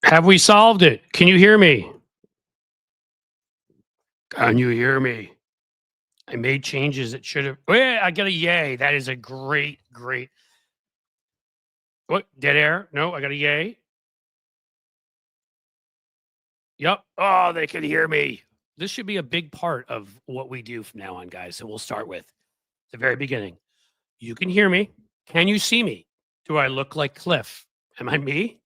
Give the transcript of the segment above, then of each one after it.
Have we solved it? Can you hear me? Can you hear me? I made changes that should have. Oh, yeah, I got a yay. That is a great, great. What? Dead air? No, I got a yay. Yep. Oh, they can hear me. This should be a big part of what we do from now on, guys. So we'll start with the very beginning. You can hear me. Can you see me? Do I look like Cliff? Am I me?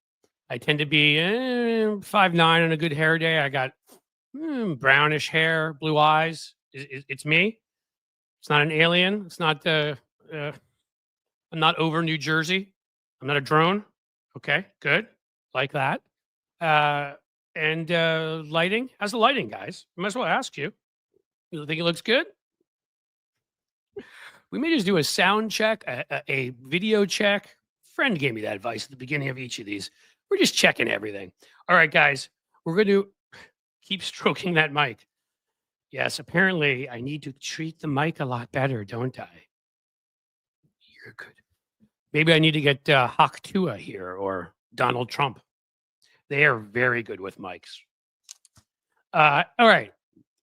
I tend to be 5'9" on a good hair day. I got brownish hair, blue eyes. It's me. It's not an alien. It's not I'm not over New Jersey. I'm not a drone. Okay, good. Like that. And lighting. How's the lighting, guys? I might as well ask you. You think it looks good? We may just do a sound check, a video check. Friend gave me that advice at the beginning of each of these. We're just checking everything. All right, guys, we're going to keep stroking that mic. Yes, apparently I need to treat the mic a lot better, don't I? You're good. Maybe I need to get Hawk Tua here or Donald Trump. They are very good with mics. All right.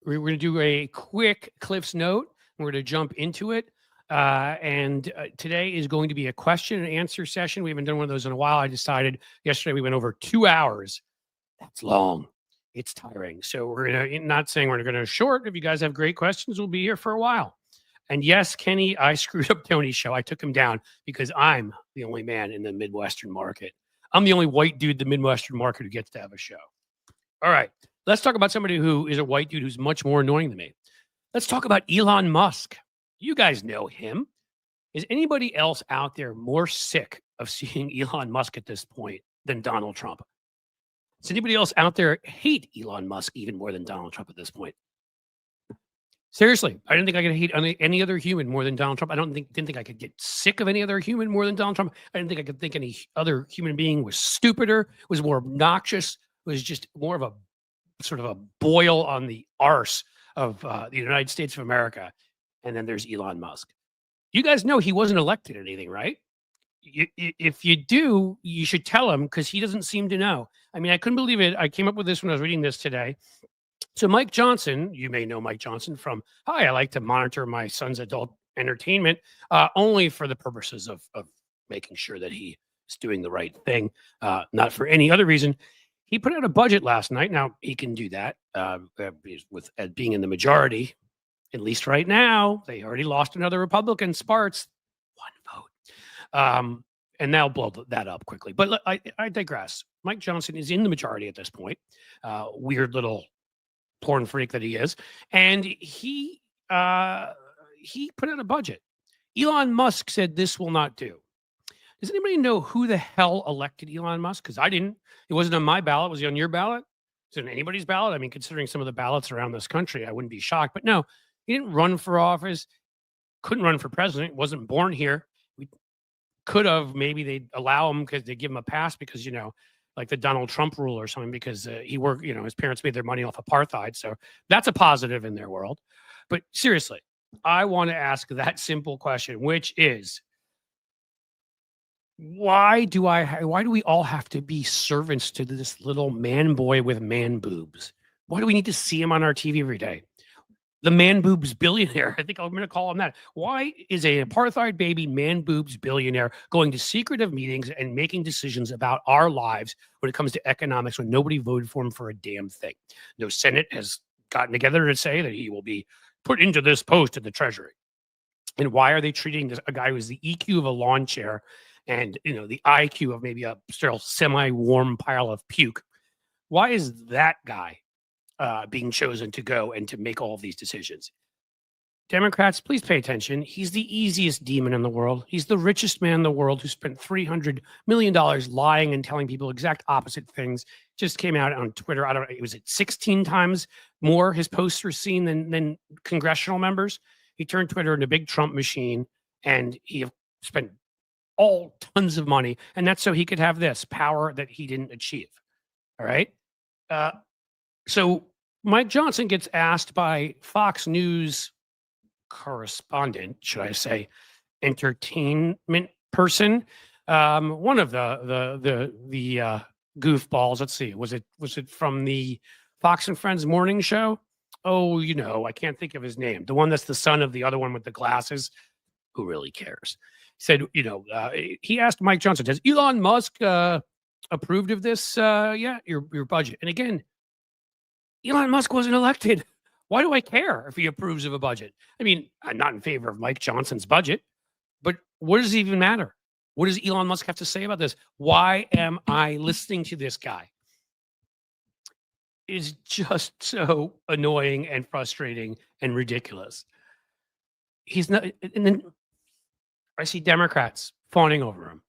We're going to do a quick Cliff's Note. We're going to jump into it. And today is going to be a question and answer session. We haven't done one of those in a while. I decided yesterday we went over 2 hours. That's long. It's tiring. So we're going to, not saying we're going to short. If you guys have great questions, we'll be here for a while. And yes, Kenny, I screwed up Tony's show. I took him down because I'm the only man in the Midwestern market. I'm the only white dude in the Midwestern market who gets to have a show. All right. Let's talk about somebody who is a white dude who's much more annoying than me. Let's talk about Elon Musk. You guys know him. Is anybody else out there more sick of seeing Elon Musk at this point than Donald Trump? Does anybody else out there hate Elon Musk even more than Donald Trump at this point? Seriously, I didn't think I could hate any other human more than Donald Trump. I didn't think I could get sick of any other human more than Donald Trump. I didn't think I could think any other human being was stupider, was more obnoxious, was just more of a sort of a boil on the arse of the United States of America. And then there's Elon Musk. You guys know he wasn't elected anything, right? If you do, you should tell him because he doesn't seem to know. I mean, I couldn't believe it. I came up with this when I was reading this today. So Mike Johnson, you may know Mike Johnson from, hi, I like to monitor my son's adult entertainment only for the purposes of making sure that he is doing the right thing, not for any other reason. He put out a budget last night. Now, he can do that with being in the majority. At least right now, they already lost another Republican, Sparts, 1 vote. And they'll blow that up quickly. But I digress. Mike Johnson is in the majority at this point. Weird little porn freak that he is. And he put out a budget. Elon Musk said this will not do. Does anybody know who the hell elected Elon Musk? Because I didn't. It wasn't on my ballot. Was it on your ballot? Is it on anybody's ballot? I mean, considering some of the ballots around this country, I wouldn't be shocked. But no, he didn't run for office, couldn't run for president, wasn't born here. We could have, maybe they'd allow him because they give him a pass because, like the Donald Trump rule or something, because he worked, his parents made their money off apartheid. So that's a positive in their world. But seriously, I want to ask that simple question, which is, why do we all have to be servants to this little man boy with man boobs? Why do we need to see him on our TV every day? The man boobs billionaire. I think I'm going to call him that. Why is a apartheid baby man boobs billionaire going to secretive meetings and making decisions about our lives when it comes to economics when nobody voted for him for a damn thing? No Senate has gotten together to say that he will be put into this post in the Treasury. And why are they treating a guy who's the EQ of a lawn chair and the IQ of maybe a still semi-warm pile of puke? Why is that guy being chosen to go and to make all of these decisions? Democrats, please pay attention. He's the easiest demon in the world. He's the richest man in the world who spent $300 million lying and telling people exact opposite things. Just came out on Twitter. I don't know. Was it 16 times more his posts were seen than congressional members? He turned Twitter into a big Trump machine, and he spent all tons of money. And that's so he could have this power that he didn't achieve. All right. So Mike Johnson gets asked by Fox News correspondent, should I say, entertainment person. One of the goofballs. Let's see. Was it from the Fox and Friends morning show? Oh, I can't think of his name. The one that's the son of the other one with the glasses. Who really cares? Said, he asked Mike Johnson, "Has Elon Musk approved of this? Yeah, your budget." And again, Elon Musk wasn't elected. Why do I care if he approves of a budget? I mean, I'm not in favor of Mike Johnson's budget, but what does it even matter? What does Elon Musk have to say about this? Why am I listening to this guy? It's just so annoying and frustrating and ridiculous. He's not, and then I see Democrats fawning over him.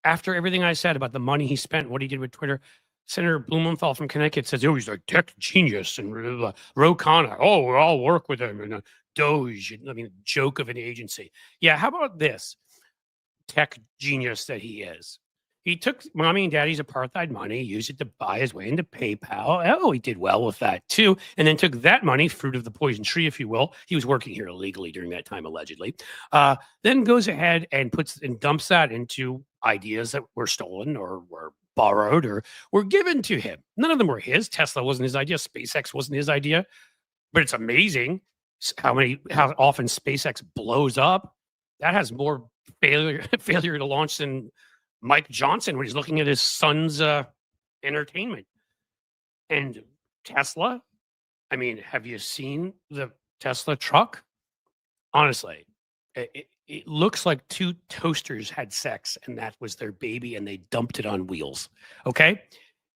After everything I said about the money he spent, what he did with Twitter, Senator Blumenthal from Connecticut says, "Oh, he's a tech genius," and Ro Khanna, "Oh, we'll all work with him," and Doge, I mean, joke of an agency. Yeah, how about this tech genius that he is? He took mommy and daddy's apartheid money, used it to buy his way into PayPal. Oh, he did well with that too. And then took that money, fruit of the poison tree, if you will. He was working here illegally during that time, allegedly. Then goes ahead and dumps that into ideas that were stolen or were borrowed or were given to him. None of them were his. Tesla wasn't his idea. SpaceX wasn't his idea. But it's amazing how often SpaceX blows up. That has more failure to launch than Mike Johnson when he's looking at his son's entertainment. And Tesla, I mean, have you seen the Tesla truck? Honestly, it looks like two toasters had sex and that was their baby and they dumped it on wheels. Okay?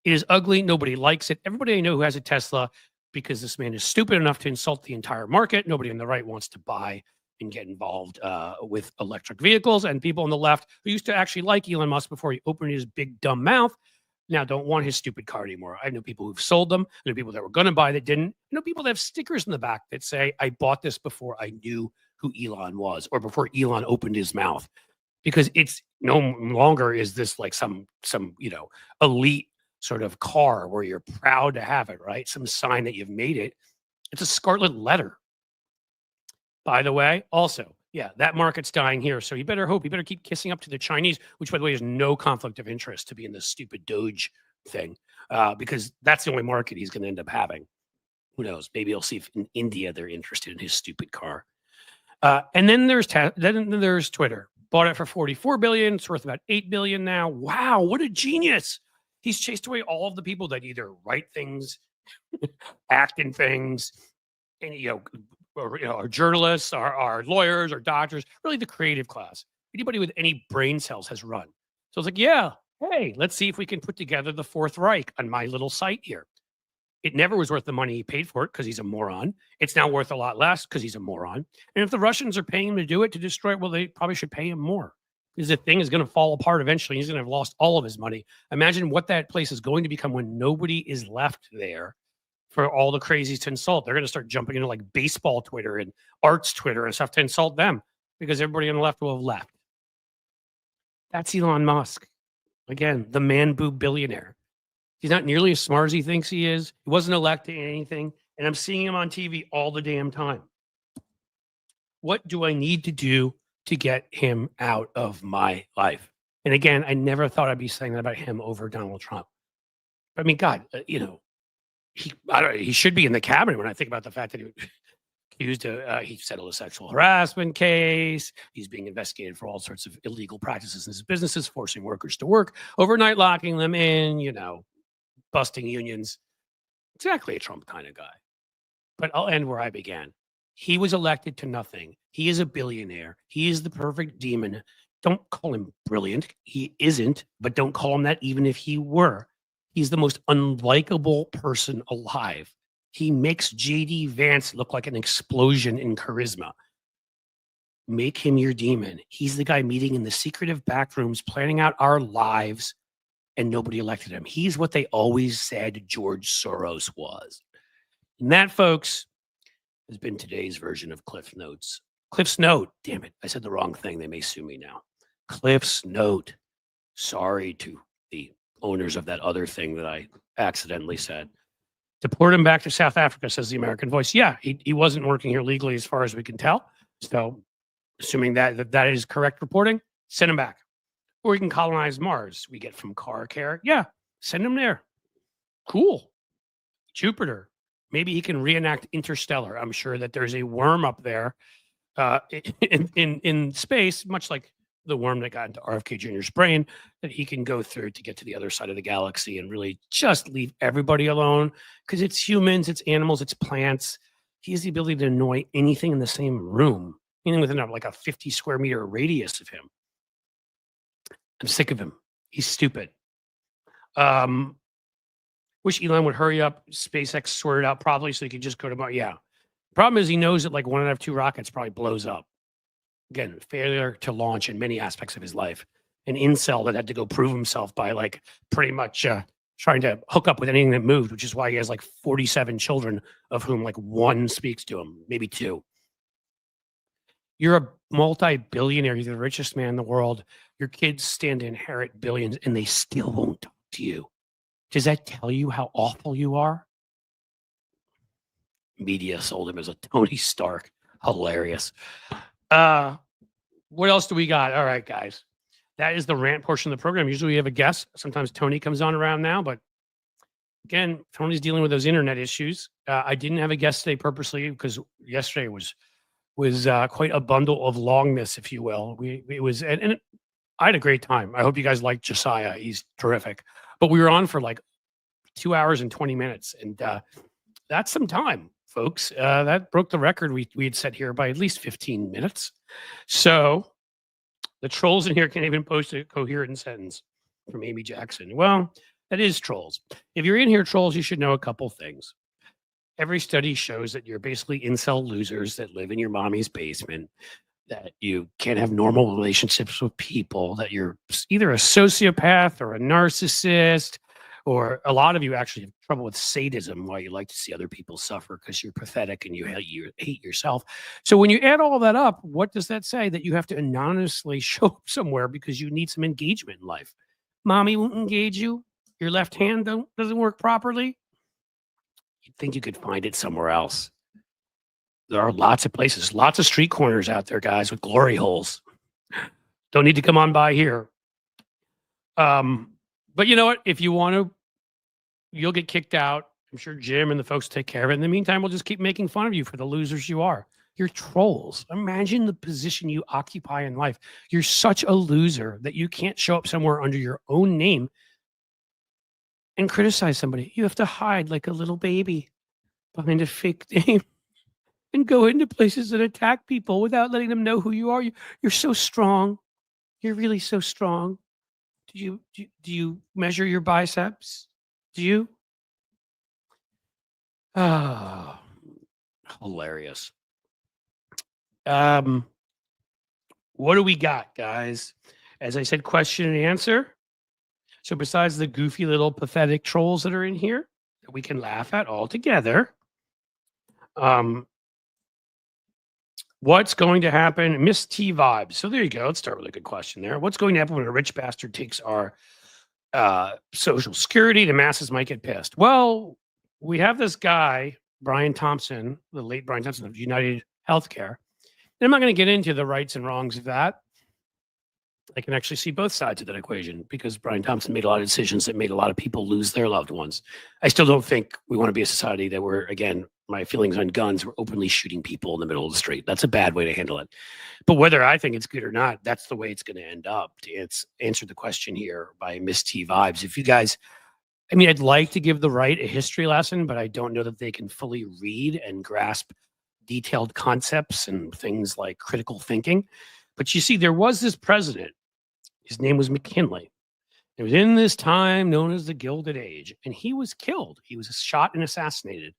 It is ugly. Nobody likes it. Everybody I know who has a Tesla, because this man is stupid enough to insult the entire market. Nobody on the right wants to buy and get involved with electric vehicles, and people on the left who used to actually like Elon Musk before he opened his big dumb mouth now don't want his stupid car anymore. I know people who've sold them. I know people that were going to buy that didn't. I know people that have stickers in the back that say, "I bought this before I knew who Elon was," or before Elon opened his mouth, because it's no longer is this like some elite sort of car where you're proud to have it, right? Some sign that you've made it. It's a scarlet letter. By the way, also, yeah, that market's dying here. So you better keep kissing up to the Chinese, which, by the way, is no conflict of interest to be in this stupid Doge thing, because that's the only market he's going to end up having. Who knows? Maybe he'll see if in India they're interested in his stupid car. And then there's Twitter. Bought it for $44 billion. It's worth about $8 billion now. Wow, what a genius! He's chased away all of the people that either write things, act in things, and or journalists, or lawyers, or doctors, really the creative class. Anybody with any brain cells has run. So it's like, yeah, hey, let's see if we can put together the Fourth Reich on my little site here. It never was worth the money he paid for it because he's a moron. It's now worth a lot less because he's a moron. And if the Russians are paying him to do it, to destroy it, well, they probably should pay him more, because the thing is going to fall apart eventually. He's going to have lost all of his money. Imagine what that place is going to become when nobody is left there for all the crazies to insult. They're going to start jumping into like baseball Twitter and arts Twitter and stuff to insult them, because everybody on the left will have left. That's Elon Musk. Again, the man boob billionaire. He's not nearly as smart as he thinks he is. He wasn't elected in anything. And I'm seeing him on TV all the damn time. What do I need to do to get him out of my life? And again, I never thought I'd be saying that about him over Donald Trump. I mean, God, he should be in the cabinet when I think about the fact that he accused he settled a sexual harassment case. He's being investigated for all sorts of illegal practices in his businesses, forcing workers to work overnight, locking them in, busting unions. Exactly a Trump kind of guy. But I'll end where I began. He was elected to nothing. He is a billionaire. He is the perfect demon. Don't call him brilliant. He isn't, but don't call him that even if he were. He's the most unlikable person alive. He makes J.D. Vance look like an explosion in charisma. Make him your demon. He's the guy meeting in the secretive back rooms, planning out our lives, and nobody elected him. He's what they always said George Soros was. And that, folks, has been today's version of Cliff Notes. Cliff's Note. Damn it. I said the wrong thing. They may sue me now. Cliff's Note. Sorry to the owners of that other thing that I accidentally said. Deport him back to South Africa, says the American Voice. Yeah, he wasn't working here legally as far as we can tell. So assuming that is correct reporting, send him back. Or he can colonize Mars. We get from Car Care. Yeah, send him there. Cool. Jupiter. Maybe he can reenact Interstellar. I'm sure that there's a worm up there in space, much like the worm that got into RFK Jr.'s brain, that he can go through to get to the other side of the galaxy and really just leave everybody alone, because it's humans, it's animals, it's plants. He has the ability to annoy anything in the same room, meaning within like a 50 square meter radius of him. I'm sick of him. He's stupid. Wish Elon would hurry up, SpaceX sort it out probably so he could just go to Mars. Yeah. Problem is he knows that like one out of two rockets probably blows up. Again, failure to launch in many aspects of his life. An incel that had to go prove himself by like pretty much trying to hook up with anything that moved, which is why he has like 47 children, of whom like one speaks to him, maybe two. You're a multi-billionaire. You're the richest man in the world. Your kids stand to inherit billions and they still won't talk to you. Does that tell you how awful you are? Media sold him as a Tony Stark. Hilarious. What else do we got? All right, guys. That is the rant portion of the program. Usually we have a guest. Sometimes Tony comes on around now, but again, Tony's dealing with those internet issues. I didn't have a guest today purposely because yesterday was quite a bundle of longness, if you will. And I had a great time. I hope you guys liked Josiah. He's terrific. But we were on for like 2 hours and 20 minutes, and that's some time, folks. That broke the record we had set here by at least 15 minutes. So the trolls in here can't even post a coherent sentence from Amy Jackson. Well, that is trolls. If you're in here, trolls, you should know a couple things. Every study shows that you're basically incel losers that live in your mommy's basement, that you can't have normal relationships with people, that you're either a sociopath or a narcissist, or a lot of you actually have trouble with sadism, why you like to see other people suffer because you're pathetic and you hate yourself. So when you add all that up, what does that say? That you have to anonymously show up somewhere because you need some engagement in life. Mommy won't engage you. Your left hand doesn't work properly. You'd think you could find it somewhere else. There are lots of places, lots of street corners out there, guys, with glory holes. Don't need to come on by here. But you know what? If you want to, you'll get kicked out. I'm sure Jim and the folks take care of it. In the meantime, we'll just keep making fun of you for the losers you are. You're trolls. Imagine the position you occupy in life. You're such a loser that you can't show up somewhere under your own name and criticize somebody. You have to hide like a little baby behind a fake name and go into places and attack people without letting them know who you are. You're so strong. You're really so strong. Do you measure your biceps? Do you? Oh, hilarious. What do we got, guys? As I said, question and answer. So besides the goofy little pathetic trolls that are in here that we can laugh at all together, what's going to happen? Miss T vibes. So there you go. Let's start with a good question there. What's going to happen when a rich bastard takes our Social Security? The masses might get pissed. Well, we have this guy, Brian Thompson, the late Brian Thompson of United Healthcare. And I'm not going to get into the rights and wrongs of that. I can actually see both sides of that equation because Brian Thompson made a lot of decisions that made a lot of people lose their loved ones. I still don't think we want to be a society that we're, again, my feelings on guns, we're openly shooting people in the middle of the street. That's a bad way to handle it. But whether I think it's good or not, that's the way it's going to end up. It's answered the question here by Miss T Vibes. If you guys, I mean, I'd like to give the right a history lesson, but I don't know that they can fully read and grasp detailed concepts and things like critical thinking. But you see, there was this president. His name was McKinley. It was in this time known as the Gilded Age, and he was killed. He was shot and assassinated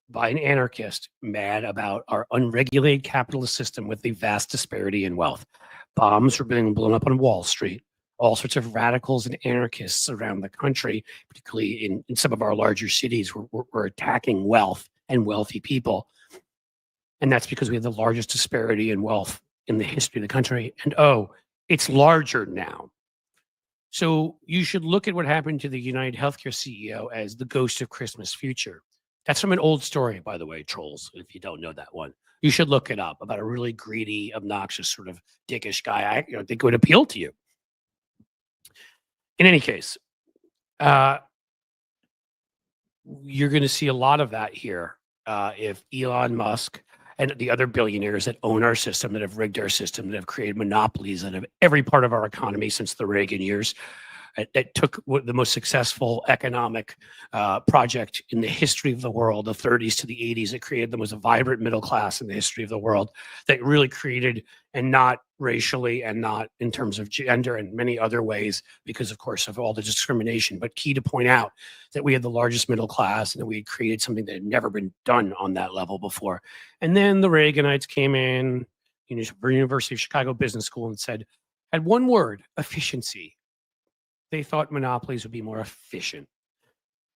by an anarchist mad about our unregulated capitalist system with a vast disparity in wealth. Bombs were being blown up on Wall Street. All sorts of radicals and anarchists around the country, particularly in some of our larger cities, were attacking wealth and wealthy people. And that's because we have the largest disparity in wealth in the history of the country. And it's larger now. So you should look at what happened to the United Healthcare CEO as the ghost of Christmas future. That's from an old story, by the way, trolls. If you don't know that one, you should look it up, about a really greedy, obnoxious, sort of dickish guy. I think it would appeal to you. In any case, uh, you're going to see a lot of that here if Elon Musk and the other billionaires that own our system, that have rigged our system, that have created monopolies that have every part of our economy since the Reagan years, that took the most successful economic project in the history of the world, the 30s to the 80s. It created the most vibrant middle class in the history of the world, that really created, and not racially and not in terms of gender and many other ways, because of course of all the discrimination, but key to point out that we had the largest middle class and that we had created something that had never been done on that level before. And then the Reaganites came in, University of Chicago Business School, and had one word: efficiency. They thought monopolies would be more efficient.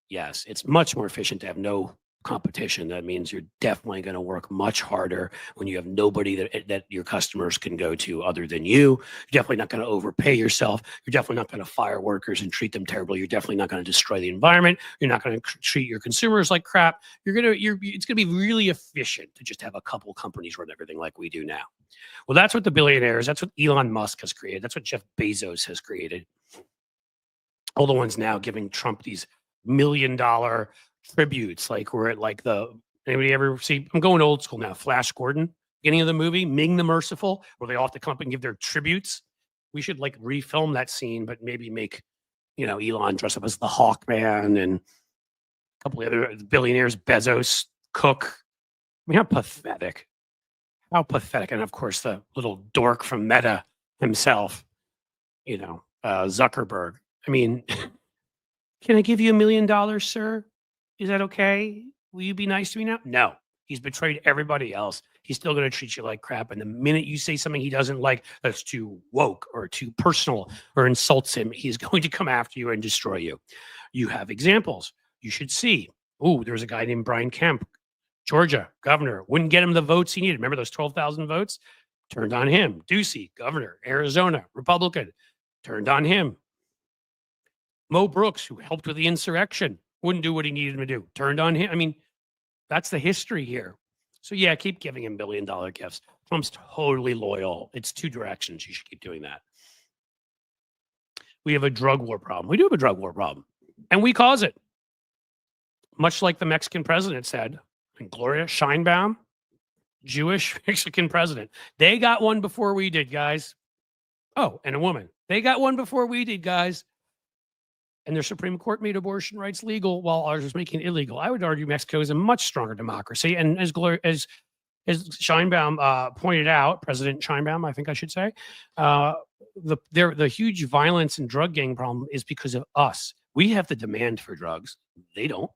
Yes, it's much more efficient to have no competition. That means you're definitely going to work much harder when you have nobody that your customers can go to other than you. You're definitely not going to overpay yourself. You're definitely not going to fire workers and treat them terribly. You're definitely not going to destroy the environment. You're not going to treat your consumers like crap. It's going to be really efficient to just have a couple companies run everything like we do now. Well, that's what the billionaires, that's what Elon Musk has created. That's what Jeff Bezos has created. All the ones now giving Trump these $1 million tributes, like we're at like anybody ever see? I'm going old school now. Flash Gordon, beginning of the movie, Ming the Merciful, where they all have to come up and give their tributes. We should like refilm that scene, but maybe make Elon dress up as the Hawkman and a couple of other billionaires, Bezos, Cook. I mean, how pathetic! How pathetic! And of course, the little dork from Meta himself, Zuckerberg. I mean, can I give you $1 million, sir? Is that okay? Will you be nice to me now? No. He's betrayed everybody else. He's still going to treat you like crap. And the minute you say something he doesn't like, that's too woke or too personal or insults him, he's going to come after you and destroy you. You have examples. You should see. Oh, there's a guy named Brian Kemp, Georgia governor. Wouldn't get him the votes he needed. Remember those 12,000 votes? Turned on him. Ducey, governor, Arizona, Republican. Turned on him. Mo Brooks, who helped with the insurrection, wouldn't do what he needed him to do. Turned on him. I mean, that's the history here. So yeah, keep giving him $1 billion gifts. Trump's totally loyal. It's two directions. You should keep doing that. We have a drug war problem. We do have a drug war problem. And we cause it. Much like the Mexican president said, and Gloria Sheinbaum, Jewish Mexican president. They got one before we did, guys. Oh, and a woman. They got one before we did, guys. And their Supreme Court made abortion rights legal while ours was making it illegal. I would argue Mexico is a much stronger democracy. And as Sheinbaum pointed out, President Sheinbaum, I think I should say, the huge violence and drug gang problem is because of us. We have the demand for drugs. They don't.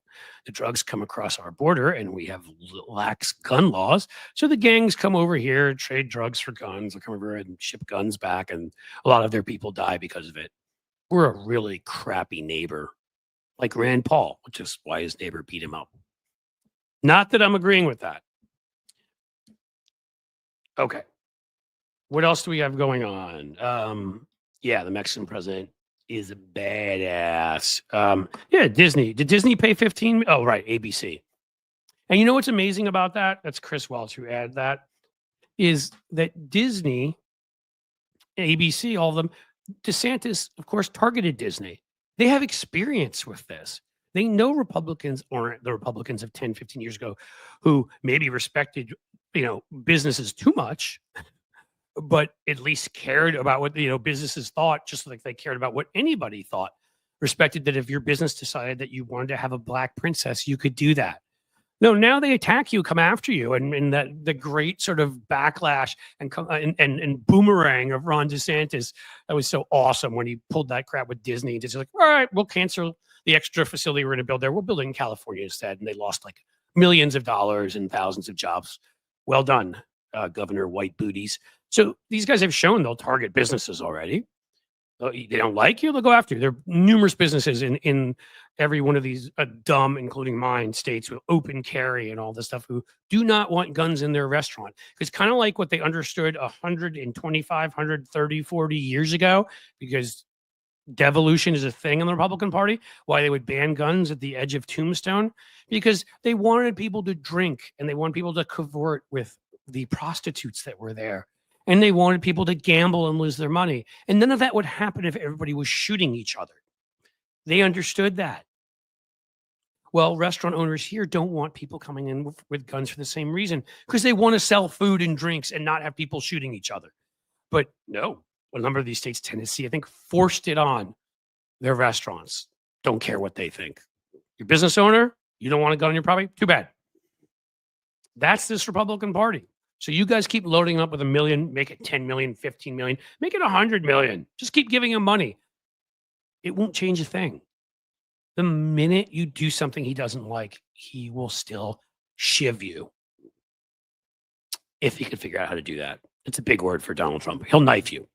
The drugs come across our border and we have lax gun laws. So the gangs come over here, trade drugs for guns. They come over and ship guns back. And a lot of their people die because of it. We're a really crappy neighbor, like Rand Paul, which is why his neighbor beat him up. Not that I'm agreeing with that. Okay. What else do we have going on? Yeah, the Mexican president is a badass. Yeah, Disney. Did Disney pay 15? Oh, right, ABC. And you know what's amazing about that? That's Chris Welch who added that. Is that Disney, ABC, all of them, DeSantis, of course, targeted Disney. They have experience with this. They know Republicans aren't the Republicans of 10, 15 years ago who maybe respected, businesses too much, but at least cared about what, businesses thought, just like they cared about what anybody thought. Respected that if your business decided that you wanted to have a black princess, you could do that. No, now they attack you, come after you, and that the great sort of backlash and boomerang of Ron DeSantis, that was so awesome when he pulled that crap with Disney. Just like, all right, we'll cancel the extra facility we're going to build there. We'll build it in California instead, and they lost like millions of dollars and thousands of jobs. Well done, Governor White Booties. So these guys have shown they'll target businesses already. They don't like you, they'll go after you. There are numerous businesses in every one of these dumb, including mine, states with open carry and all this stuff who do not want guns in their restaurant. It's kind of like what they understood 125, 130, 40 years ago, because devolution is a thing in the Republican Party, why they would ban guns at the edge of Tombstone, because they wanted people to drink and they wanted people to cavort with the prostitutes that were there. And they wanted people to gamble and lose their money. And none of that would happen if everybody was shooting each other. They understood that. Well, restaurant owners here don't want people coming in with guns for the same reason, because they want to sell food and drinks and not have people shooting each other. But no, a number of these states, Tennessee, I think, forced it on their restaurants. Don't care what they think. Your business owner, you don't want a gun on your property? Too bad. That's this Republican Party. So you guys keep loading up with $1 million, make it 10 million, 15 million, make it 100 million. Just keep giving him money. It won't change a thing. The minute you do something he doesn't like, he will still shiv you. If he can figure out how to do that. It's a big word for Donald Trump. He'll knife you.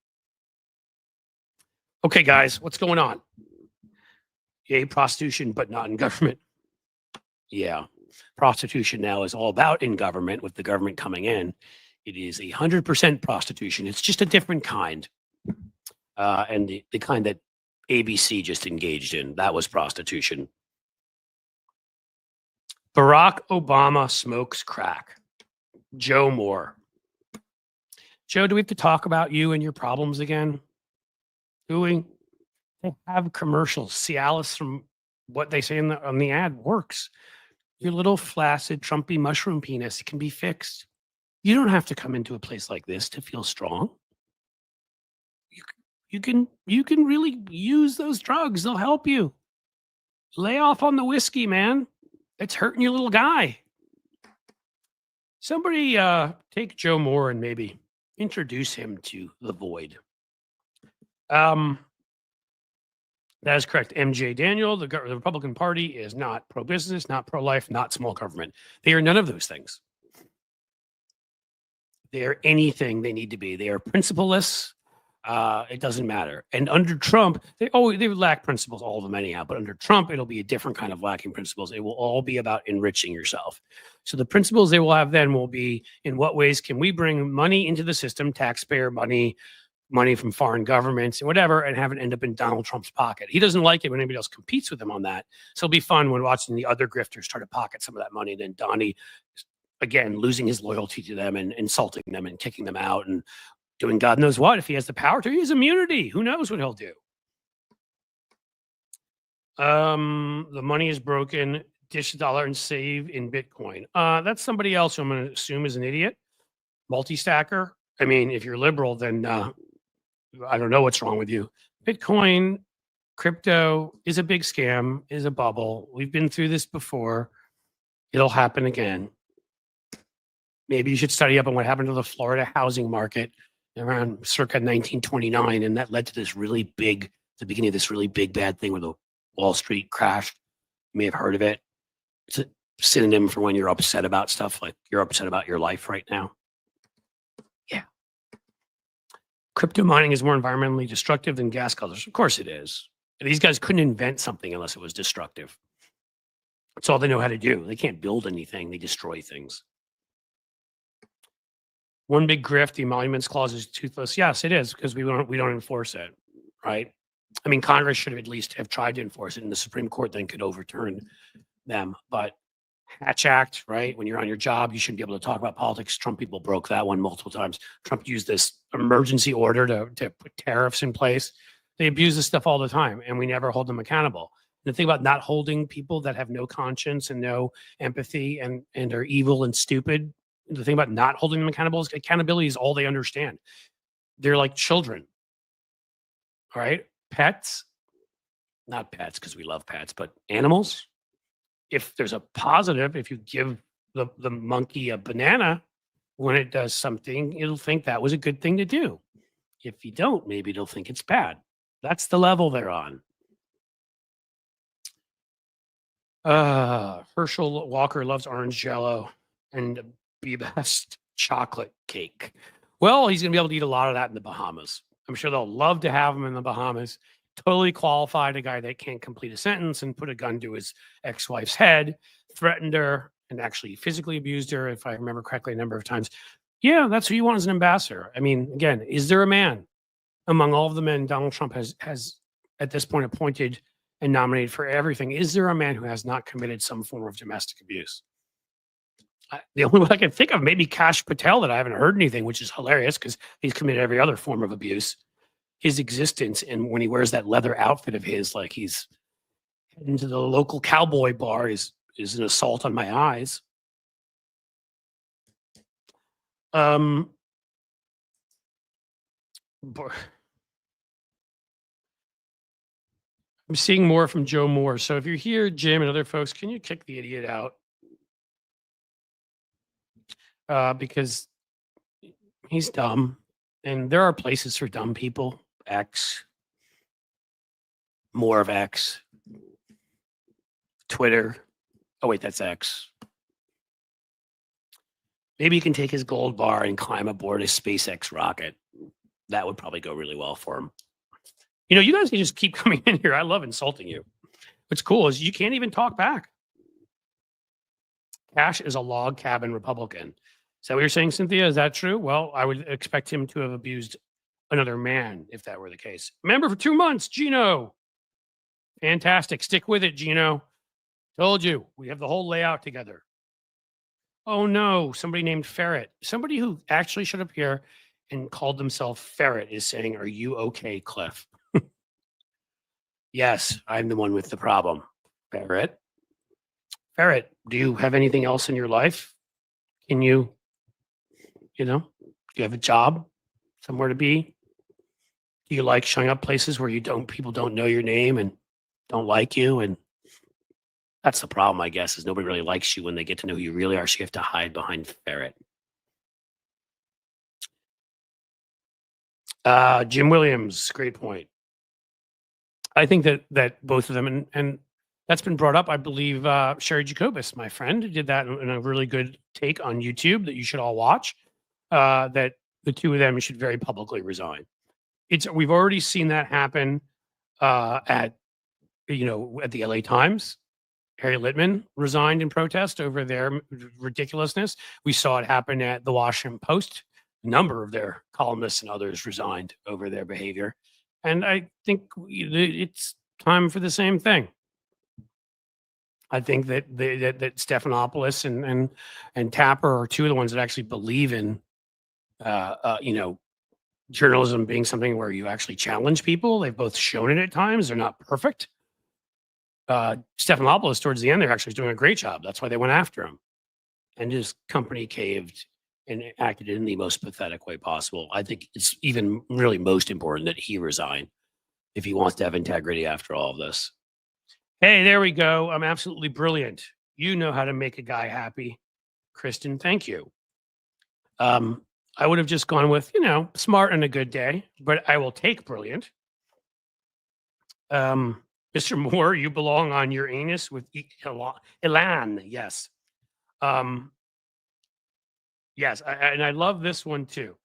Okay, guys, what's going on? Yay, prostitution, but not in government. Yeah, prostitution now is all about in government, with the government coming in. It is 100% prostitution. It's just a different kind. And the kind that ABC just engaged in, that was prostitution. Barack Obama smokes crack. Joe Moore. Joe, do we have to talk about you and your problems again? Do we? They have commercials. Cialis, from what they say on the ad, works. Your little flaccid, Trumpy mushroom penis, it can be fixed. You don't have to come into a place like this to feel strong. You can really use those drugs. They'll help you. Lay off on the whiskey, man. It's hurting your little guy. Somebody take Joe Moore and maybe introduce him to the void. That is correct. MJ Daniel, the Republican Party is not pro-business, not pro-life, not small government. They are none of those things. They are anything they need to be. They are principleless. It doesn't matter. And under Trump, they lack principles, all of them anyhow. But under Trump, it'll be a different kind of lacking principles. It will all be about enriching yourself. So the principles they will have then will be, in what ways can we bring money into the system, taxpayer money from foreign governments and whatever, and have it end up in Donald Trump's pocket. He doesn't like it when anybody else competes with him on that. So it'll be fun when watching the other grifters try to pocket some of that money. Then Donnie, again, losing his loyalty to them and insulting them and kicking them out and doing God knows what. If he has the power to, he has immunity. Who knows what he'll do? The money is broken. Dish $1 and save in Bitcoin. That's somebody else who I'm going to assume is an idiot. Multi-stacker. I mean, if you're liberal, then I don't know what's wrong with you. Bitcoin, crypto is a big scam, is a bubble. We've been through this before. It'll happen again. Maybe you should study up on what happened to the Florida housing market around circa 1929, and that led to this really big, the beginning of this really big bad thing where the Wall Street crashed. You may have heard of it. It's a synonym for when you're upset about stuff, like you're upset about your life right now. Yeah. Crypto mining is more environmentally destructive than gas guzzlers. Of course it is. These guys couldn't invent something unless it was destructive. That's all they know how to do. They can't build anything. They destroy things. One big grift, the emoluments clause is toothless. Yes, it is, because we don't enforce it, right? I mean, Congress should have at least have tried to enforce it, and the Supreme Court then could overturn them. But Hatch Act, right? When you're on your job, you shouldn't be able to talk about politics. Trump people broke that one multiple times. Trump used this emergency order to put tariffs in place. They abuse this stuff all the time, and we never hold them accountable. And the thing about not holding people that have no conscience and no empathy and are evil and stupid, the thing about not holding them accountable is accountability is all they understand. They're like children. All right? Pets, not pets because we love pets, but animals. If there's a positive, if you give the monkey a banana when it does something, it'll think that was a good thing to do. If you don't, maybe it'll think it's bad. That's the level they're on. Herschel Walker loves orange jello and be best chocolate cake. Well, he's going to be able to eat a lot of that in the Bahamas. I'm sure they'll love to have him in the Bahamas. Totally qualified, a guy that can't complete a sentence and put a gun to his ex-wife's head, threatened her, and actually physically abused her, if I remember correctly, a number of times. Yeah, that's who you want as an ambassador. I mean, again, is there a man among all of the men Donald Trump has at this point appointed and nominated for everything. Is there a man who has not committed some form of domestic abuse? The only one I can think of, maybe Kash Patel, that I haven't heard anything, which is hilarious because he's committed every other form of abuse. His existence, and when he wears that leather outfit of his, like he's heading to the local cowboy bar, is an assault on my eyes. I'm seeing more from Joe Moore. So if you're here, Jim and other folks, can you kick the idiot out? Because he's dumb, and there are places for dumb people. X, more of X, Twitter. Oh wait, that's X. Maybe you can take his gold bar and climb aboard a SpaceX rocket. That would probably go really well for him. You know, you guys can just keep coming in here. I love insulting you. What's cool is you can't even talk back. Cash is a log cabin Republican. Is that what you're saying, Cynthia? Is that true? Well, I would expect him to have abused another man if that were the case. Member for 2 months, Gino. Fantastic. Stick with it, Gino. Told you. We have the whole layout together. Oh, no. Somebody named Ferret. Somebody who actually should appear and called themselves Ferret is saying, "Are you okay, Cliff?" Yes, I'm the one with the problem. Ferret. Ferret, do you have anything else in your life? Can you do you have a job? Somewhere to be? Do you like showing up places where people don't know your name and don't like you? And that's the problem, I guess, is nobody really likes you when they get to know who you really are. So you have to hide behind Ferret. Jim Williams, great point. I think that both of them, and that's been brought up. I believe Sherry Jacobus, my friend, did that in a really good take on YouTube that you should all watch. That the two of them should very publicly resign. We've already seen that happen at the LA Times. Harry Littman resigned in protest over their ridiculousness. We saw it happen at the Washington Post. A number of their columnists and others resigned over their behavior. And I think it's time for the same thing. I think that Stephanopoulos and Tapper are two of the ones that actually believe in, journalism being something where you actually challenge people. They've both shown it at times. They're not perfect. Stephanopoulos, towards the end, they're actually doing a great job. That's why they went after him. And his company caved and acted in the most pathetic way possible. I think it's even really most important that he resign if he wants to have integrity after all of this. Hey, there we go. I'm absolutely brilliant. You know how to make a guy happy. Kristen, thank you. I would have just gone with, smart and a good day, but I will take brilliant. Mr. Moore, you belong on your anus with Elan. Yes. Yes, and I love this one too.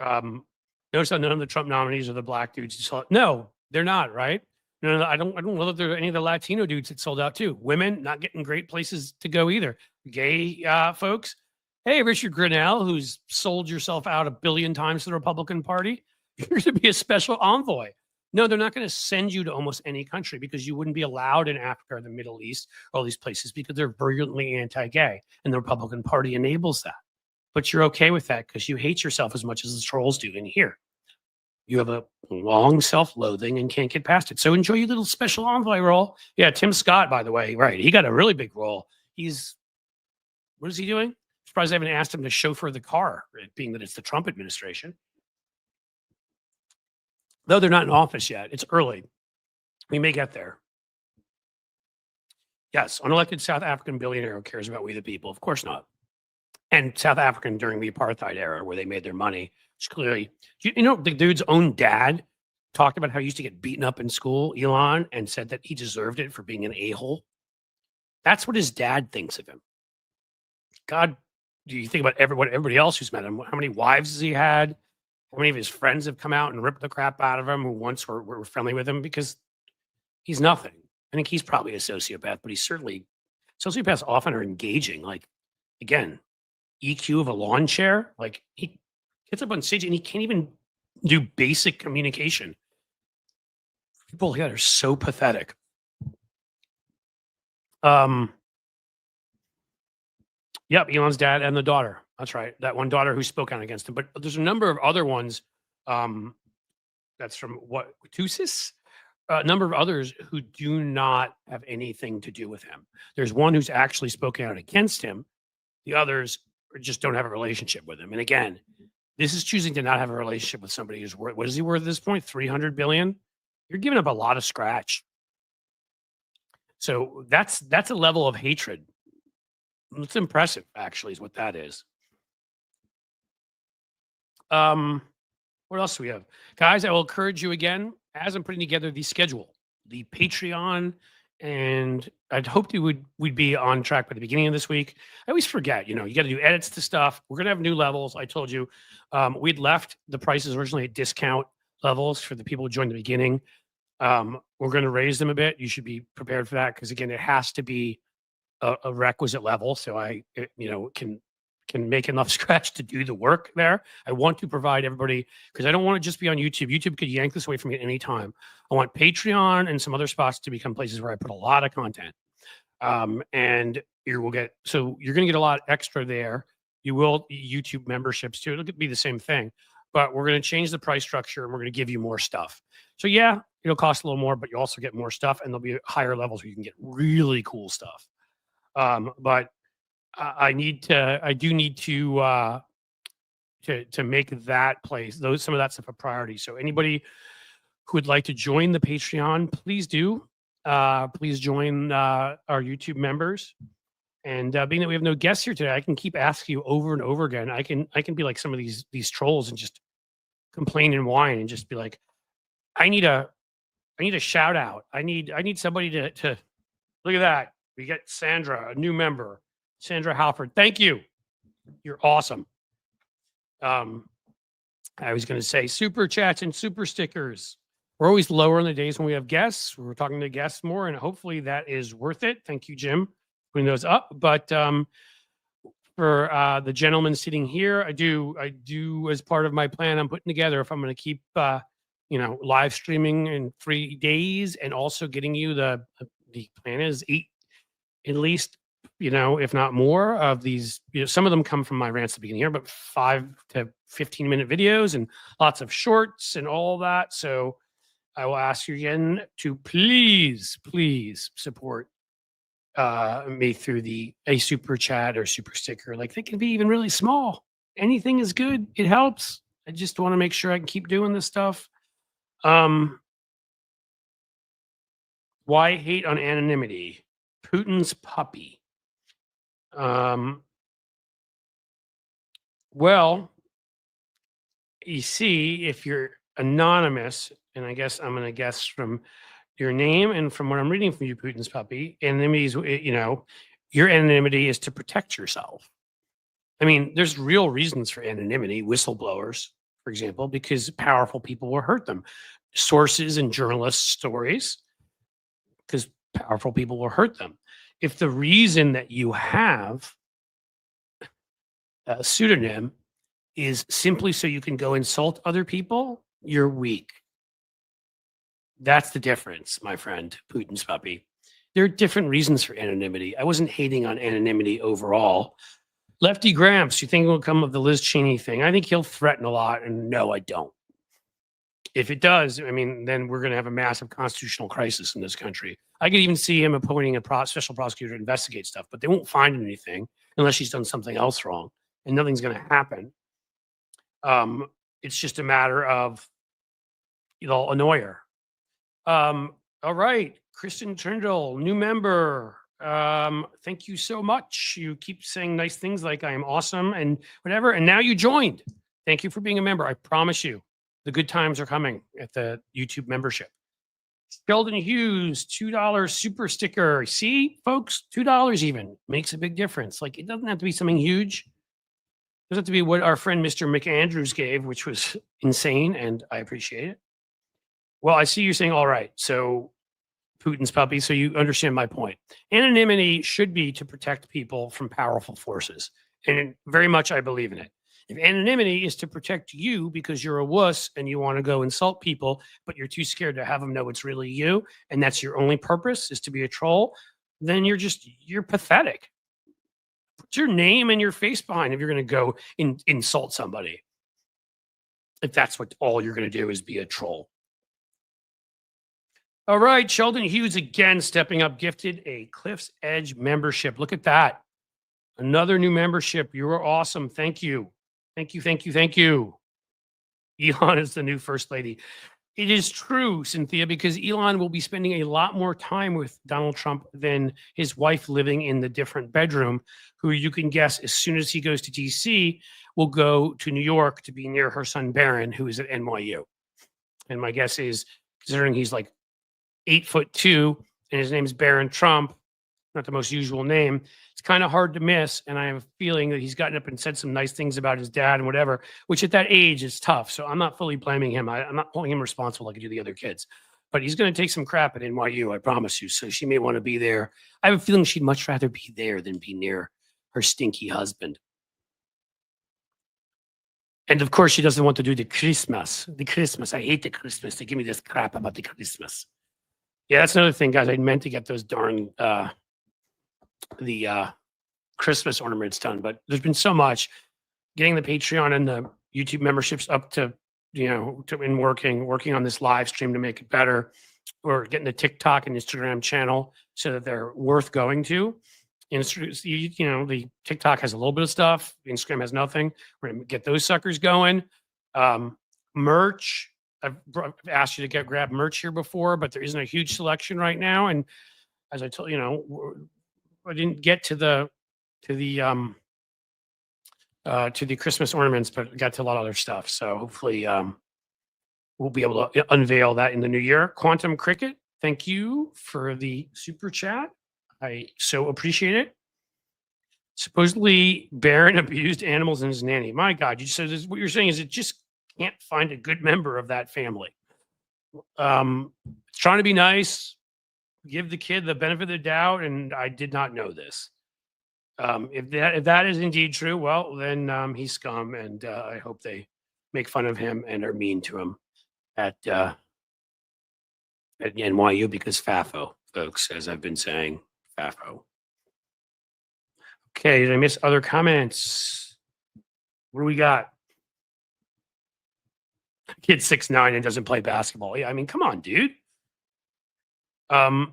Notice how none of the Trump nominees are the black dudes. No, they're not, right? No, I don't know that there are any of the Latino dudes that sold out too. Women not getting great places to go either. Gay folks. Hey, Richard Grinnell, who's sold yourself out 1 billion times to the Republican Party, you're going to be a special envoy. No, they're not going to send you to almost any country because you wouldn't be allowed in Africa or the Middle East, all these places, because they're virulently anti-gay, and the Republican Party enables that. But you're okay with that because you hate yourself as much as the trolls do in here. You have a long self-loathing and can't get past it. So enjoy your little special envoy role. Yeah, Tim Scott, by the way, right? He got a really big role. What is he doing? Surprised I haven't asked him to chauffeur the car, being that it's the Trump administration. Though they're not in office yet. It's early. We may get there. Yes, unelected South African billionaire who cares about we the people. Of course not. And South African during the apartheid era where they made their money. Which clearly, the dude's own dad talked about how he used to get beaten up in school, Elon, and said that he deserved it for being an a-hole. That's what his dad thinks of him. God, do you think about everybody else who's met him? How many wives has he had? How many of his friends have come out and ripped the crap out of him who once were friendly with him? Because he's nothing. I think he's probably a sociopath, but sociopaths often are engaging. Like, again, EQ of a lawn chair. Like, he gets up on stage and he can't even do basic communication. People like that are so pathetic. Yep, Elon's dad and the daughter. That's right. That one daughter who spoke out against him. But there's a number of other ones. That's from what Tusis? A number of others who do not have anything to do with him. There's one who's actually spoken out against him. The others just don't have a relationship with him. And again, this is choosing to not have a relationship with somebody who's worth, what is he worth at this point? 300 billion? You're giving up a lot of scratch. So that's a level of hatred. It's impressive, actually, is what that is. What else do we have? Guys, I will encourage you again, as I'm putting together the schedule, the Patreon, and I'd hoped we'd be on track by the beginning of this week. I always forget, you got to do edits to stuff. We're going to have new levels. I told you, we'd left the prices originally at discount levels for the people who joined the beginning. We're going to raise them a bit. You should be prepared for that because, again, it has to be a requisite level. So I can make enough scratch to do the work there. I want to provide everybody, because I don't want to just be on YouTube. YouTube could yank this away from me at any time. I want Patreon and some other spots to become places where I put a lot of content. And you're going to get a lot extra there. You will YouTube memberships too. It'll be the same thing, but we're going to change the price structure and we're going to give you more stuff. So yeah, it'll cost a little more, but you also get more stuff, and there'll be higher levels where you can get really cool stuff. But I do need to make that place, some of that stuff a priority. So anybody who would like to join the Patreon, please do. Please join our YouTube members. And being that we have no guests here today, I can keep asking you over and over again. I can be like some of these trolls and just complain and whine and just be like, I need a shout out. I need somebody to look at that. We get Sandra, a new member. Sandra Halford, thank you. You're awesome. I was going to say super chats and super stickers. We're always lower on the days when we have guests. We're talking to guests more, and hopefully that is worth it. Thank you, Jim, putting those up. But for the gentleman sitting here, I do as part of my plan I'm putting together, if I'm going to keep live streaming in 3 days and also getting you the plan is 8 at least, if not more of these, some of them come from my rants at the beginning here, but 5 to 15-minute videos and lots of shorts and all that. So I will ask you again to please support me through a super chat or super sticker. Like, they can be even really small. Anything is good. It helps. I just want to make sure I can keep doing this stuff. Why hate on anonymity? Putin's puppy. Well, you see, if you're anonymous, and I guess I'm going to guess from your name and from what I'm reading from you, Putin's puppy, anonymity is, your anonymity is to protect yourself. I mean, there's real reasons for anonymity, whistleblowers, for example, because powerful people will hurt them. Sources and journalists' stories, because powerful people will hurt them. If the reason that you have a pseudonym is simply so you can go insult other people, you're weak. That's the difference, my friend, Putin's puppy. There are different reasons for anonymity. I wasn't hating on anonymity overall. Lefty Gramps, you think it will come of the Liz Cheney thing? I think he'll threaten a lot, and no, I don't. If it does, I mean, then we're going to have a massive constitutional crisis in this country. I could even see him appointing a special prosecutor to investigate stuff, but they won't find anything unless she's done something else wrong, and nothing's going to happen. It's just a matter of they'll annoy her. All right, Kristen Trindle, new member. Thank you so much. You keep saying nice things like I am awesome and whatever, and now you joined. Thank you for being a member. I promise you, the good times are coming at the YouTube membership. Sheldon Hughes, $2 super sticker. See, folks, $2 even makes a big difference. Like, it doesn't have to be something huge. It doesn't have to be what our friend Mr. McAndrews gave, which was insane, and I appreciate it. Well, I see you're saying, all right, so Putin's puppy, so you understand my point. Anonymity should be to protect people from powerful forces, and very much I believe in it. If anonymity is to protect you because you're a wuss and you want to go insult people, but you're too scared to have them know it's really you, and that's your only purpose is to be a troll, then you're pathetic. Put your name and your face behind if you're going to go insult somebody. If that's what all you're going to do is be a troll. All right, Sheldon Hughes again stepping up, gifted a Cliff's Edge membership. Look at that. Another new membership. You are awesome. Thank you. Thank you, thank you, thank you. Elon is the new first lady. It is true, Cynthia, because Elon will be spending a lot more time with Donald Trump than his wife living in the different bedroom, who you can guess as soon as he goes to DC, will go to New York to be near her son Barron, who is at NYU. And my guess is, considering he's like 8'2" and his name's Barron Trump, not the most usual name, it's kind of hard to miss. And I have a feeling that he's gotten up and said some nice things about his dad and whatever, which at that age is tough. So I'm not fully blaming him. I'm not holding him responsible like I do the other kids. But he's going to take some crap at NYU, I promise you. So she may want to be there. I have a feeling she'd much rather be there than be near her stinky husband. And of course, she doesn't want to do the Christmas. The Christmas. I hate the Christmas. They give me this crap about the Christmas. Yeah, that's another thing, guys. I meant to get those darn Christmas ornaments done, but there's been so much getting the Patreon and the YouTube memberships up to, and working on this live stream to make it better, or getting the TikTok and Instagram channel so that they're worth going to. The TikTok has a little bit of stuff. Instagram has nothing. We're going to get those suckers going. Merch. I've asked you to grab merch here before, but there isn't a huge selection right now. And as I told I didn't get to the Christmas ornaments, but got to a lot of other stuff. So hopefully we'll be able to unveil that in the new year. Quantum Cricket, thank you for the super chat. I so appreciate it. Supposedly Barron abused animals in his nanny. My God, you said what you're saying is it just can't find a good member of that family. Trying to be nice, give the kid the benefit of the doubt, and I did not know this. If that is indeed true, well, then he's scum, and I hope they make fun of him and are mean to him at NYU, because FAFO, folks, as I've been saying, FAFO. Okay, did I miss other comments? What do we got? Kid's 6'9" and doesn't play basketball. Yeah, I mean, come on, dude. I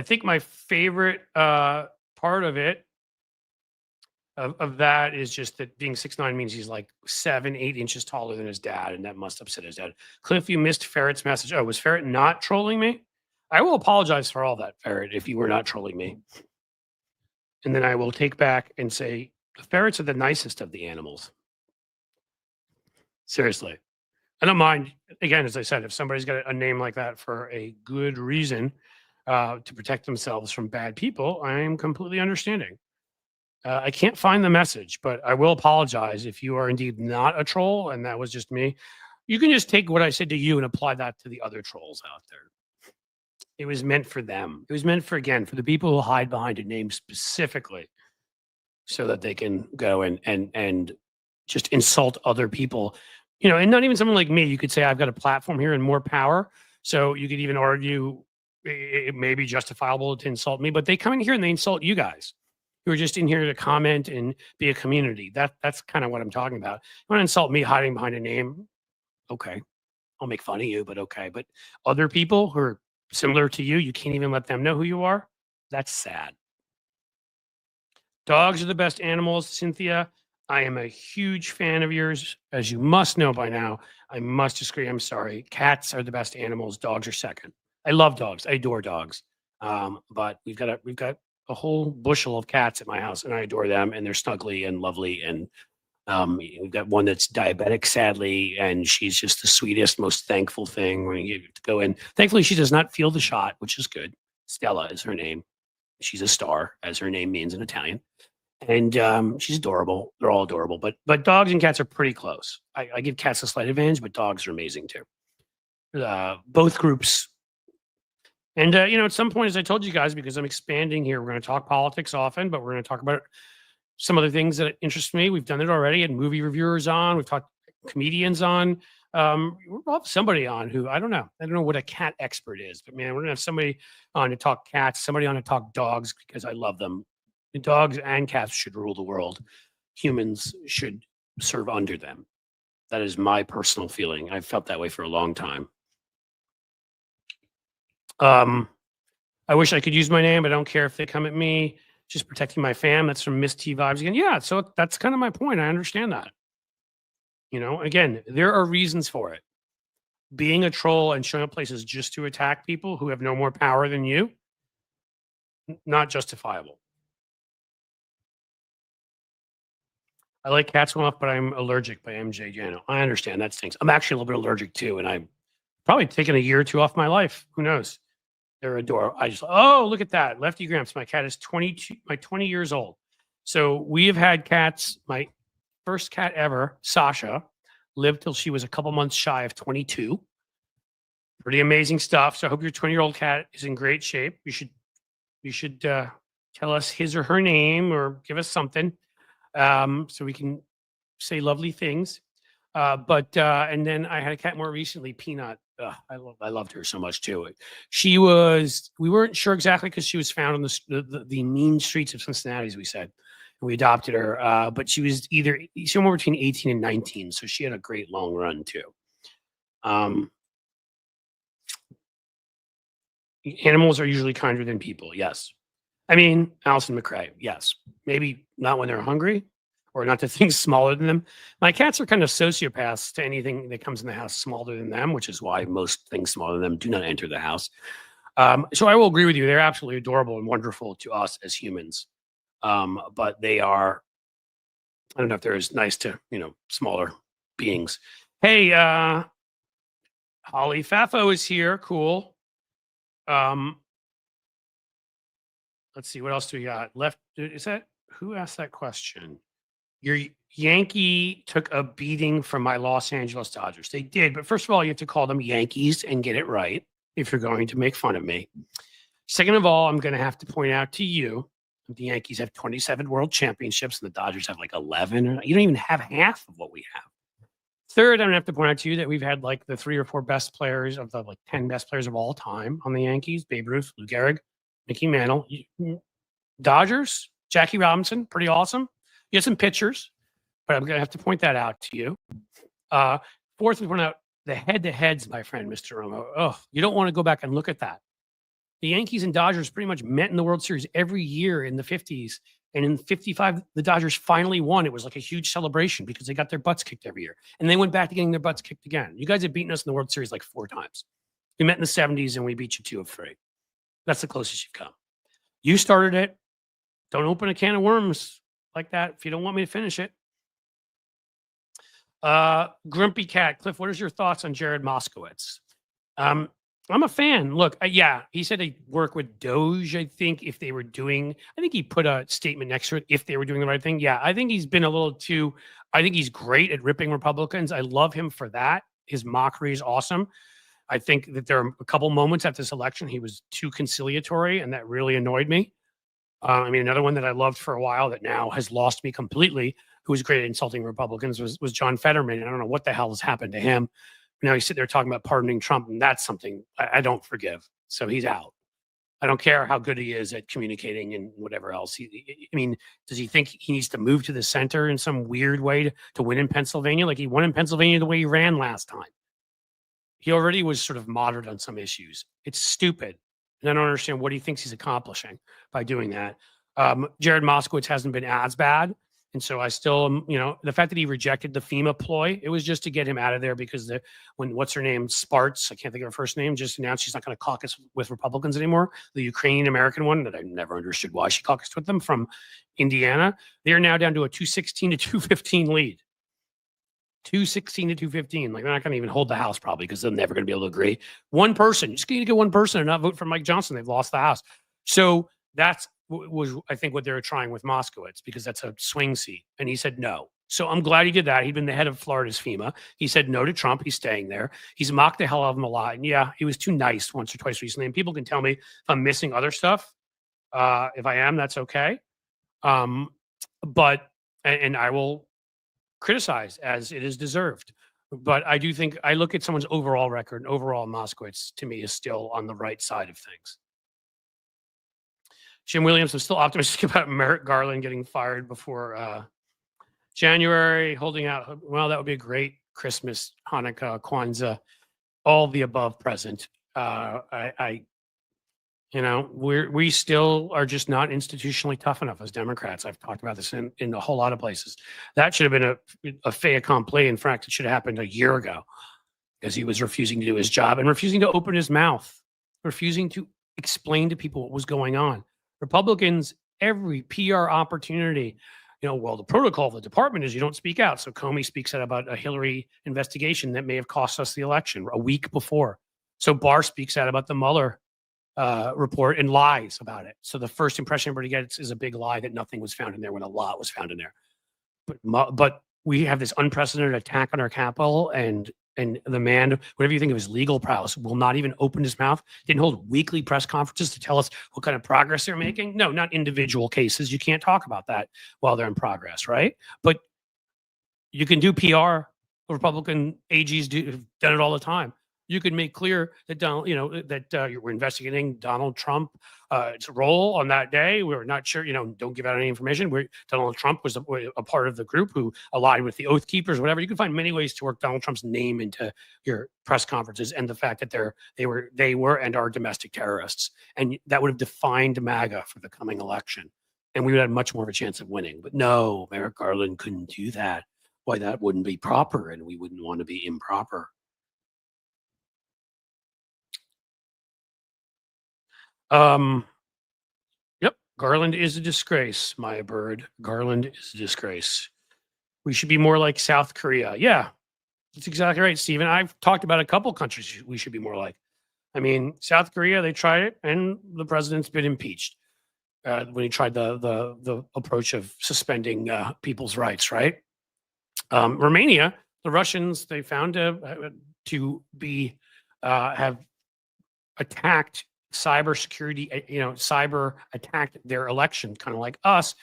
think my favorite part of it, of that, is just that being 6'9" means he's like 7-8 inches taller than his dad, and that must upset his dad. Cliff, you missed Ferret's message. Oh, was Ferret not trolling me? I will apologize for all that, Ferret, if you were not trolling me. And then I will take back and say, the ferrets are the nicest of the animals. Seriously. I don't mind, again, as I said, if somebody's got a name like that for a good reason to protect themselves from bad people, I am completely understanding. I can't find the message, but I will apologize if you are indeed not a troll and that was just me. You can just take what I said to you and apply that to the other trolls out there. It was meant for them. It was meant for the people who hide behind a name specifically so that they can go and just insult other people. And not even someone like me. You could say, I've got a platform here and more power. So you could even argue it may be justifiable to insult me, but they come in here and they insult you guys who are just in here to comment and be a community. That's kind of what I'm talking about. You want to insult me hiding behind a name? Okay. I'll make fun of you, but okay. But other people who are similar to you, you can't even let them know who you are? That's sad. Dogs are the best animals, Cynthia. I am a huge fan of yours. As you must know by now, I must disagree. I'm sorry. Cats are the best animals. Dogs are second. I love dogs. I adore dogs. But we've got a whole bushel of cats at my house, and I adore them, and they're snuggly and lovely. And we've got one that's diabetic, sadly, and she's just the sweetest, most thankful thing when you get to go in. Thankfully, she does not feel the shot, which is good. Stella is her name. She's a star, as her name means in Italian. And she's adorable. They're all adorable. But dogs and cats are pretty close. I give cats a slight advantage, but dogs are amazing too. Both groups. And, at some point, as I told you guys, because I'm expanding here, we're going to talk politics often, but we're going to talk about some other things that interest me. We've done it already, and movie reviewers on. We've talked comedians on. We'll have somebody on who I don't know. I don't know what a cat expert is, but man, we're gonna have somebody on to talk cats, somebody on to talk dogs because I love them. Dogs and cats should rule the world. Humans should serve under them. That is my personal feeling. I've felt that way for a long time. I wish I could use my name. I don't care if they come at me. Just protecting my fam. That's from Miss T vibes again. Yeah, so that's kind of my point. I understand that. You know, again, there are reasons for it. Being a troll and showing up places just to attack people who have no more power than you, not justifiable. I like cats enough, but I'm allergic by MJ Jano. I understand that stinks. I'm actually a little bit allergic too, and I'm probably taking a year or two off my life. Who knows? They're adorable. Oh, look at that. Lefty Gramps. My cat is 20 years old. So we have had cats. My first cat ever, Sasha, lived till she was a couple months shy of 22. Pretty amazing stuff. So I hope your 20-year-old cat is in great shape. You should tell us his or her name or give us something so we can say lovely things. And then I had a cat more recently, Peanut. I loved her so much too. We weren't sure exactly because she was found on the mean streets of Cincinnati, as we said. And we adopted her, but she was somewhere between 18 and 19. So she had a great long run too. Animals are usually kinder than people. Yes. I mean, Allison McCrae. Yes. Maybe not when they're hungry or not to things smaller than them. My cats are kind of sociopaths to anything that comes in the house smaller than them, which is why most things smaller than them do not enter the house. So I will agree with you. They're absolutely adorable and wonderful to us as humans. But they are, I don't know if they're as nice to, smaller beings. Hey, Holly Fafo is here. Cool. Let's see. What else do we got left? Who asked that question? Your Yankee took a beating from my Los Angeles Dodgers. They did. But first of all, you have to call them Yankees and get it right if you're going to make fun of me. Second of all, I'm going to have to point out to you the Yankees have 27 world championships and the Dodgers have like 11. You don't even have half of what we have. Third, I'm going to have to point out to you that we've had like the 3 or 4 best players of the 10 best players of all time on the Yankees: Babe Ruth, Lou Gehrig, Mickey Mantle. Dodgers, Jackie Robinson, pretty awesome. You have some pitchers, but I'm going to have to point that out to you. Fourth, we point out the head-to-heads, my friend, Mr. Romo. Oh, you don't want to go back and look at that. The Yankees and Dodgers pretty much met in the World Series every year in the 50s. And in 55, the Dodgers finally won. It was like a huge celebration because they got their butts kicked every year. And they went back to getting their butts kicked again. You guys have beaten us in the World Series like 4 times. We met in the 70s and we beat you 2 of 3. That's the closest you've come. You started it. Don't open a can of worms like that if you don't want me to finish it. Grumpy Cat. Cliff, what is your thoughts on Jared Moskowitz? I'm a fan. Look, yeah, he said he'd work with Doge, I think, I think he put a statement next to it, if they were doing the right thing. Yeah, I think he's been a little too, I think he's great at ripping Republicans. I love him for that. His mockery is awesome. I think that there are a couple moments at this election he was too conciliatory, and that really annoyed me. Another one that I loved for a while that now has lost me completely, who was great at insulting Republicans, was John Fetterman. And I don't know what the hell has happened to him. Now he's sitting there talking about pardoning Trump, and that's something I don't forgive. So he's out. I don't care how good he is at communicating and whatever else. Does he think he needs to move to the center in some weird way to win in Pennsylvania? Like he won in Pennsylvania the way he ran last time. He already was sort of moderate on some issues. It's stupid. And I don't understand what he thinks he's accomplishing by doing that. Jared Moskowitz hasn't been as bad. And so I still, the fact that he rejected the FEMA ploy, it was just to get him out of there because when what's her name, Sparts, I can't think of her first name, just announced she's not going to caucus with Republicans anymore. The Ukrainian American one that I never understood why she caucused with them from Indiana. They are now down to a 216 to 215 lead. 216 to 215. Like they're not going to even hold the House probably because they're never going to be able to agree. One person, just need to get one person and not vote for Mike Johnson. They've lost the House. So that's was I think what they were trying with Moskowitz because that's a swing seat. And he said no. So I'm glad he did that. He'd been the head of Florida's FEMA. He said no to Trump. He's staying there. He's mocked the hell out of him a lot. And yeah, he was too nice once or twice recently. And people can tell me if I'm missing other stuff. If I am, that's okay. but and I will criticize as it is deserved. But I do think I look at someone's overall record, and overall Moskowitz to me is still on the right side of things. Jim Williams was still optimistic about Merrick Garland getting fired before January, holding out. Well, that would be a great Christmas, Hanukkah, Kwanzaa, all the above present. We still are just not institutionally tough enough as Democrats. I've talked about this in a whole lot of places. That should have been a fait accompli. In fact, it should have happened a year ago because he was refusing to do his job and refusing to open his mouth, refusing to explain to people what was going on. Republicans, every PR opportunity, the protocol of the department is you don't speak out. So Comey speaks out about a Hillary investigation that may have cost us the election a week before. So Barr speaks out about the Mueller report and lies about it. So the first impression everybody gets is a big lie that nothing was found in there when a lot was found in there. But we have this unprecedented attack on our Capitol, and the man, whatever you think of his legal prowess, will not even open his mouth. Didn't hold weekly press conferences to tell us what kind of progress they're making. No, not individual cases. You can't talk about that while they're in progress, right? But you can do PR. Republican AGs have done it all the time. You can make clear that we're investigating Donald Trump's role on that day. We're not sure, don't give out any information. Donald Trump was a part of the group who allied with the Oath Keepers, whatever. You can find many ways to work Donald Trump's name into your press conferences and the fact that they were and are domestic terrorists. And that would have defined MAGA for the coming election. And we would have much more of a chance of winning. But no, Merrick Garland couldn't do that. Why, that wouldn't be proper, and we wouldn't want to be improper. Yep. Garland is a disgrace, Maya Bird. Garland is a disgrace. We should be more like South Korea. Yeah, that's exactly right, Stephen. I've talked about a couple countries we should be more like. I mean, South Korea, they tried it, and the president's been impeached when he tried the approach of suspending people's rights, right? Romania, the Russians, they found to be have attacked cybersecurity, cyber attacked their election, kind of like us.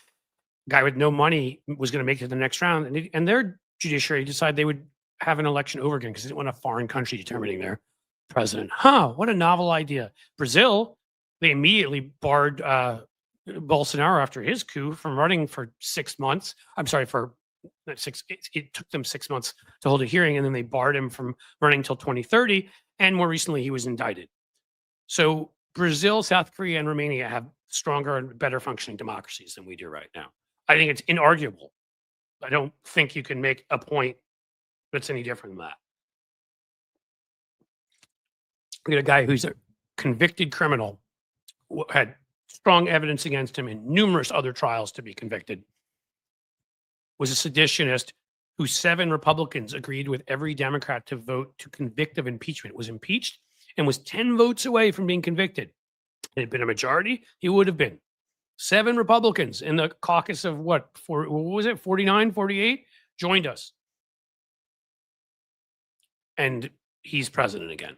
Guy with no money was going to make it to the next round, and their judiciary decided they would have an election over again because they didn't want a foreign country determining their president. What a novel idea. Brazil, they immediately barred Bolsonaro after his coup from running for 6 months. I'm sorry, it took them 6 months to hold a hearing, and then they barred him from running until 2030. And more recently, he was indicted. So Brazil, South Korea, and Romania have stronger and better functioning democracies than we do right now. I think it's inarguable. I don't think you can make a point that's any different than that. We got a guy who's a convicted criminal, had strong evidence against him in numerous other trials to be convicted, was a seditionist who 7 Republicans agreed with every Democrat to vote to convict of impeachment, was impeached and was 10 votes away from being convicted. If it had been a majority, he would have been. 7 Republicans in the caucus of what was it, 49, 48, joined us. And he's president again.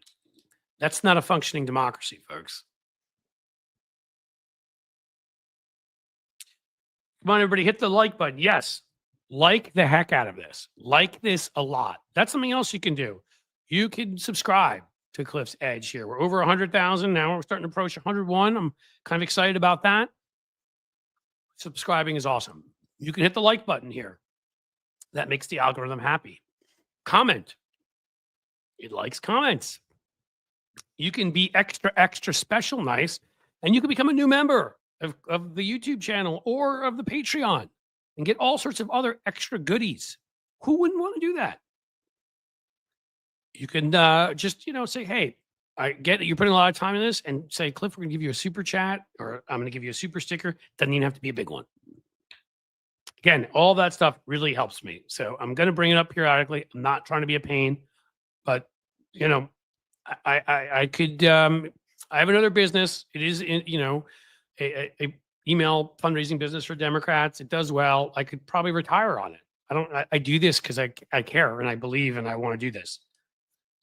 That's not a functioning democracy, folks. Come on, everybody, hit the like button. Yes, like the heck out of this. Like this a lot. That's something else you can do. You can subscribe to Cliff's Edge here. We're over 100,000 now. We're starting to approach 101. I'm kind of excited about that. Subscribing is awesome. You can hit the like button here. That makes the algorithm happy. Comment. It likes comments. You can be extra, extra special nice, and you can become a new member of the YouTube channel or of the Patreon and get all sorts of other extra goodies. Who wouldn't want to do that? You can just, say, hey, I get that you're putting a lot of time in this, and say, Cliff, we're going to give you a super chat, or I'm going to give you a super sticker. Doesn't even have to be a big one. Again, all that stuff really helps me. So I'm going to bring it up periodically. I'm not trying to be a pain, but, I could, I have another business. It is, a email fundraising business for Democrats. It does well. I could probably retire on it. I do this because I care and I believe and I want to do this.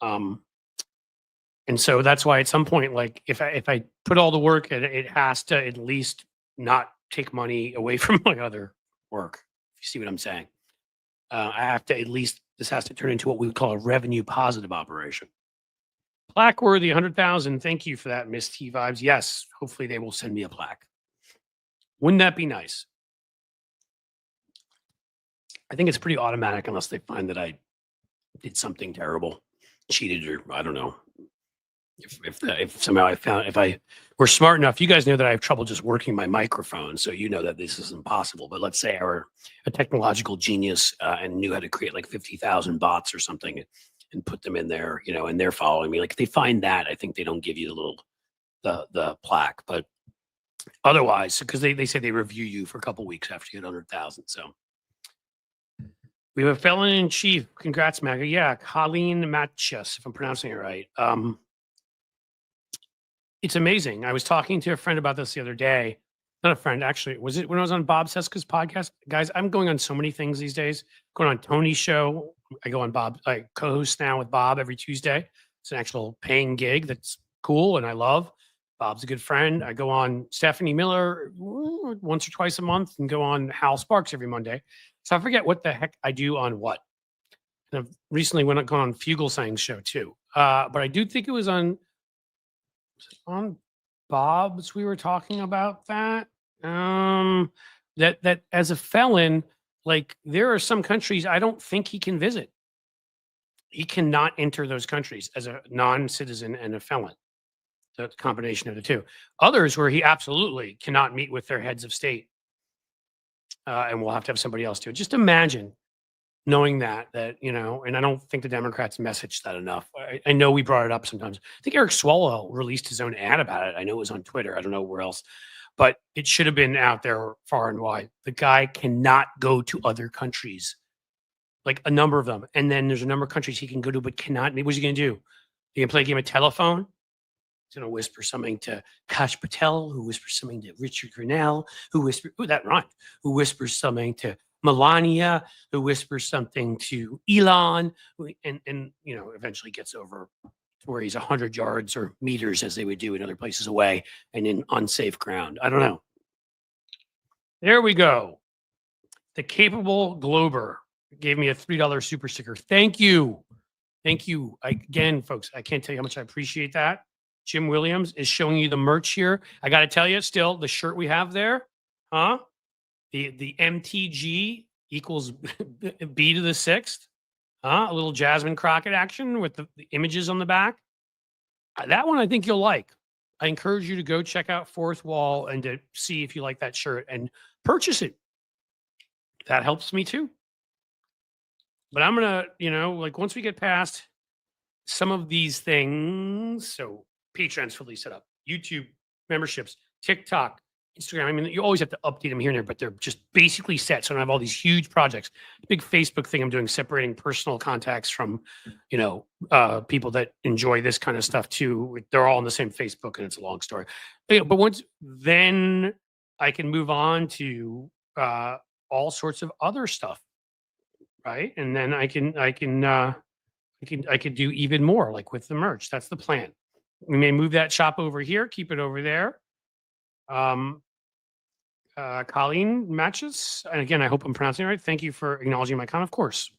And so that's why at some point, like if I put all the work in, it has to at least not take money away from my other work. If you see what I'm saying, I have to at least this has to turn into what we would call a revenue positive operation. Plaque worthy 100,000. Thank you for that, Miss T Vibes. Yes, hopefully they will send me a plaque. Wouldn't that be nice? I think it's pretty automatic unless they find that I did something terrible, cheated, or I don't know. If somehow I found if I were smart enough, you guys know that I have trouble just working my microphone, so you know that this is impossible. But let's say I were a technological genius and knew how to create like 50,000 bots or something and put them in there, you know, and they're following me. Like if they find that, I think they don't give you the little the plaque, but otherwise, because they say they review you for a couple weeks after you get 100,000. So we have a felon in chief. Congrats, Maga. Yeah, Colleen Matchus, if I'm pronouncing it right. It's amazing. I was talking to a friend about this the other day. Not a friend, actually. Was it when I was on Bob Seska's podcast? Guys, I'm going on so many things these days. Going on Tony's show. I go on Bob. I co-host now with Bob every Tuesday. It's an actual paying gig that's cool and I love. Bob's a good friend. I go on Stephanie Miller once or twice a month and go on Hal Sparks every Monday. So I forget what the heck I do on what. And I've recently gone on Fugelsang's show too. But I do think it was on Bob's. We were talking about that. That as a felon, like there are some countries I don't think he can visit. He cannot enter those countries as a non-citizen and a felon. The combination of the two. Others where he absolutely cannot meet with their heads of state. And we'll have to have somebody else do it. Just imagine knowing that, you know, and I don't think the Democrats messaged that enough. I know we brought it up sometimes. I think Eric Swalwell released his own ad about it. I know it was on Twitter. I don't know where else, but it should have been out there far and wide. The guy cannot go to other countries, like a number of them. And then there's a number of countries he can go to, but cannot. What's he going to do? He can play a game of telephone. He's going to whisper something to Kash Patel, who whispers something to Richard Grenell, who whispers, that rhymed, who whispers something to Melania, who whispers something to Elon, and you know, eventually gets over to where he's 100 yards or meters, as they would do in other places away, and in unsafe ground. I don't know. There we go. The Capable Glober gave me a $3 super sticker. Thank you. Thank you. Again, folks, I can't tell you how much I appreciate that. Jim Williams is showing you the merch here. I got to tell you, still, the shirt we have there, huh? The MTG equals B to the sixth. A little Jasmine Crockett action with the images on the back. That one I think you'll like. I encourage you to go check out Fourth Wall and to see if you like that shirt and purchase it. That helps me too. But I'm going to, you know, like once we get past some of these things, so Patreon's fully set up, YouTube memberships, TikTok, Instagram. I mean, you always have to update them here and there, but they're just basically set. So I have all these huge projects. The big Facebook thing I'm doing, separating personal contacts from, you know, people that enjoy this kind of stuff too. They're all on the same Facebook, and it's a long story. But once then, I can move on to all sorts of other stuff, right? And then I could do even more, like with the merch. That's the plan. We may move that shop over here, keep it over there. Colleen Matches, and again, I hope I'm pronouncing it right. Thank you for acknowledging my comment. Of course,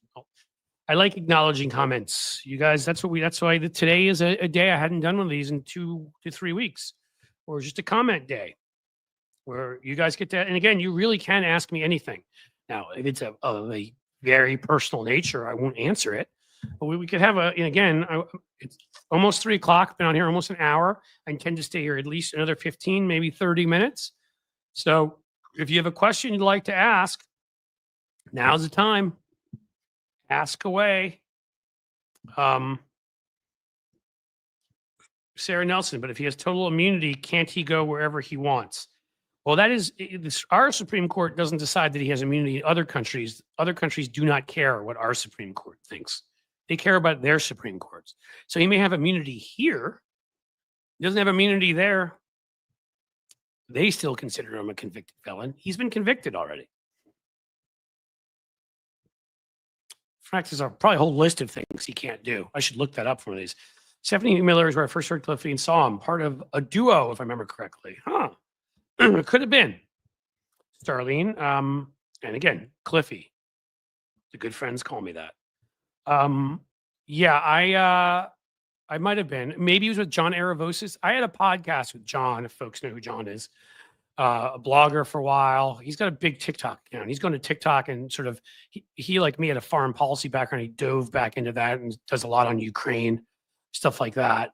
I like acknowledging comments. You guys, that's why today is a day I hadn't done one of these in 2 to 3 weeks, or just a comment day where you guys get to. And again, you really can ask me anything. Now, if it's of a very personal nature, I won't answer it. But we could have and again, it's almost 3 o'clock. Been on here almost an hour. I intend to stay here at least another 15, maybe 30 minutes. So if you have a question you'd like to ask, now's the time. Ask away. Sarah Nelson, but if he has total immunity, can't he go wherever he wants? Well, that is, our Supreme Court doesn't decide that he has immunity in other countries. Other countries do not care what our Supreme Court thinks. They care about their Supreme Courts. So he may have immunity here. He doesn't have immunity there. They still consider him a convicted felon. He's been convicted already. In fact, there's probably a whole list of things he can't do. I should look that up for one of these. Stephanie Miller is where I first heard Cliffy and saw him. Part of a duo, if I remember correctly. Huh. It could have been. Starlene. And again, Cliffy, the good friends call me that. Um, yeah, I might have been. Maybe it was with John Aravosis. I had a podcast with John, if folks know who John is, a blogger for a while. He's got a big TikTok account. He's going to TikTok and sort of he like me had a foreign policy background. He dove back into that and does a lot on Ukraine, stuff like that.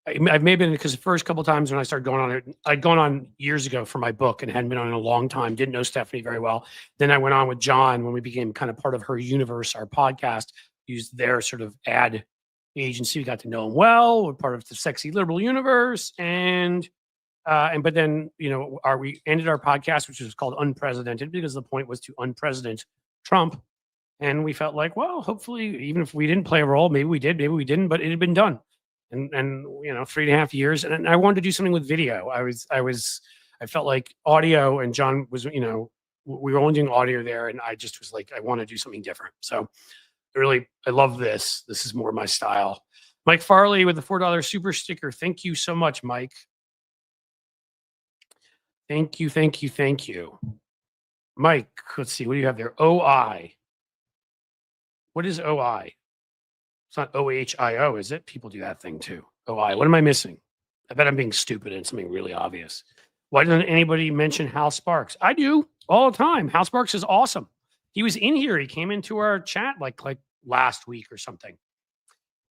I've maybe been because the first couple times when I started going on it, I'd gone on years ago for my book and hadn't been on in a long time. Didn't know Stephanie very well. Then I went on with John when we became kind of part of her universe. Our podcast used their sort of ad agency. We got to know him well. We're part of the sexy liberal universe, and but then we ended our podcast, which was called Unprecedented, because the point was to unpresident Trump, and we felt like, well, hopefully, even if we didn't play a role, maybe we did, maybe we didn't, but it had been done. And 3.5 years, and I wanted to do something with video. I felt like audio, and John was, we were only doing audio there, and I just was like, I want to do something different. So I love this. This is more my style. Mike Farley with the $4 super sticker. Thank you so much, Mike. Thank you, thank you, thank you. Mike, let's see, what do you have there? OI. What is OI? It's not OHIO, is it? People do that thing too. OI. What am I missing? I bet I'm being stupid and something really obvious. Why doesn't anybody mention Hal Sparks? I do all the time. Hal Sparks is awesome. He was in here. He came into our chat like last week or something.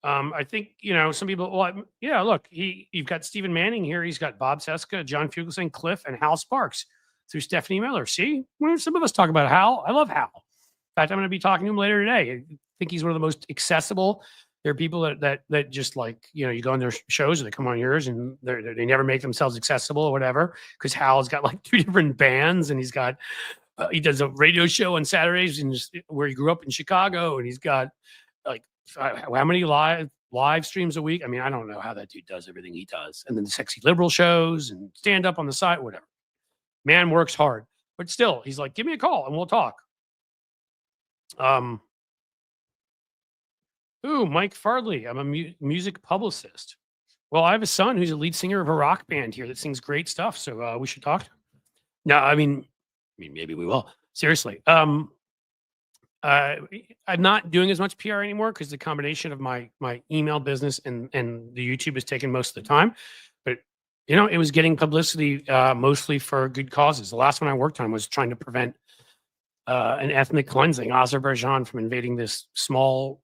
I think, some people, look, you've got Stephen Manning here. He's got Bob Seska, John Fugelsang, Cliff, and Hal Sparks through Stephanie Miller. See, some of us talk about Hal. I love Hal. In fact, I'm going to be talking to him later today. I think he's one of the most accessible. There are people that just like, you go on their shows or they come on yours and they never make themselves accessible or whatever, because Hal's got like 2 different bands, and he's got, he does a radio show on Saturdays where he grew up in Chicago, and he's got like how many live streams a week? I mean, I don't know how that dude does everything he does. And then the sexy liberal shows and stand up on the side, whatever. Man works hard, but still, he's like, give me a call and we'll talk. Mike Farley. I'm a music publicist. Well, I have a son who's a lead singer of a rock band here that sings great stuff. So we should talk. No, I mean, maybe we will. Seriously. I'm not doing as much PR anymore because the combination of my email business and the YouTube has taken most of the time. But it was getting publicity mostly for good causes. The last one I worked on was trying to prevent an ethnic cleansing, Azerbaijan from invading this small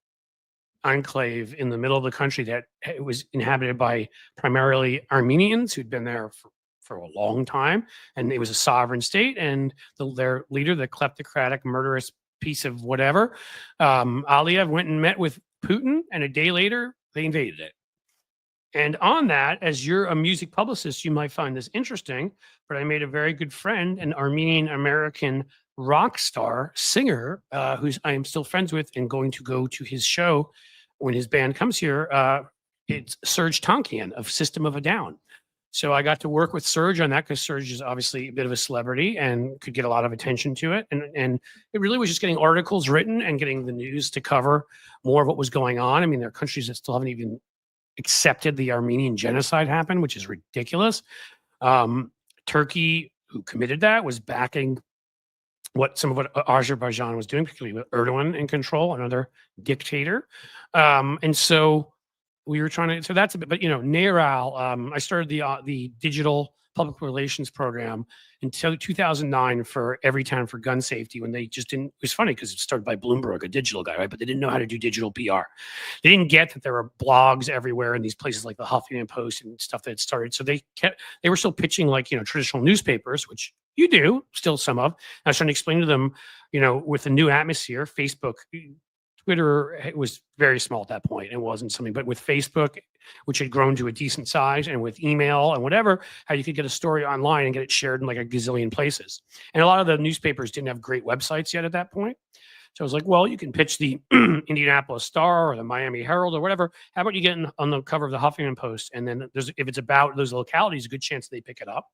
enclave in the middle of the country that was inhabited by primarily Armenians who'd been there for a long time, and it was a sovereign state. And their leader, the kleptocratic, murderous piece of whatever, Aliyev, went and met with Putin, and a day later they invaded it. And on that, as you're a music publicist, you might find this interesting, but I made a very good friend, an Armenian American rock star singer, who's I am still friends with and going to go to his show when his band comes here. It's Serge Tankian of System of a Down. So I got to work with Serge on that because Serge is obviously a bit of a celebrity and could get a lot of attention to it. And it really was just getting articles written and getting the news to cover more of what was going on. I mean, there are countries that still haven't even accepted the Armenian genocide happened, which is ridiculous. Turkey, who committed that, was backing some of what Azerbaijan was doing, particularly with Erdogan in control, another dictator. And so we were trying to, so that's a bit, but NARAL, I started the digital public relations program until 2009 for Everytown for gun safety, when they just didn't, it was funny because it started by Bloomberg, a digital guy, right? But they didn't know how to do digital PR. They didn't get that there were blogs everywhere in these places like the Huffington Post and stuff that had started. So they were still pitching like, traditional newspapers, which you do still some of. I was trying to explain to them, with the new atmosphere, Facebook, Twitter, it was very small at that point. It wasn't something, but with Facebook, which had grown to a decent size, and with email and whatever, how you could get a story online and get it shared in like a gazillion places. And a lot of the newspapers didn't have great websites yet at that point. So I was like, well, you can pitch the Indianapolis Star or the Miami Herald or whatever. How about you get on the cover of the Huffington Post? And then if it's about those localities, a good chance they pick it up.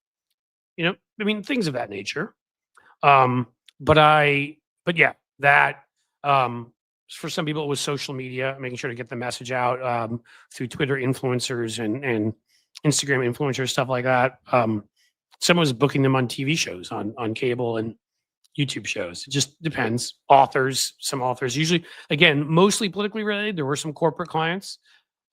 Things of that nature. For some people, it was social media, making sure to get the message out through Twitter influencers and Instagram influencers, stuff like that. Someone was booking them on TV shows on cable and YouTube shows. It just depends. Authors, some authors, usually, again, mostly politically related. There were some corporate clients.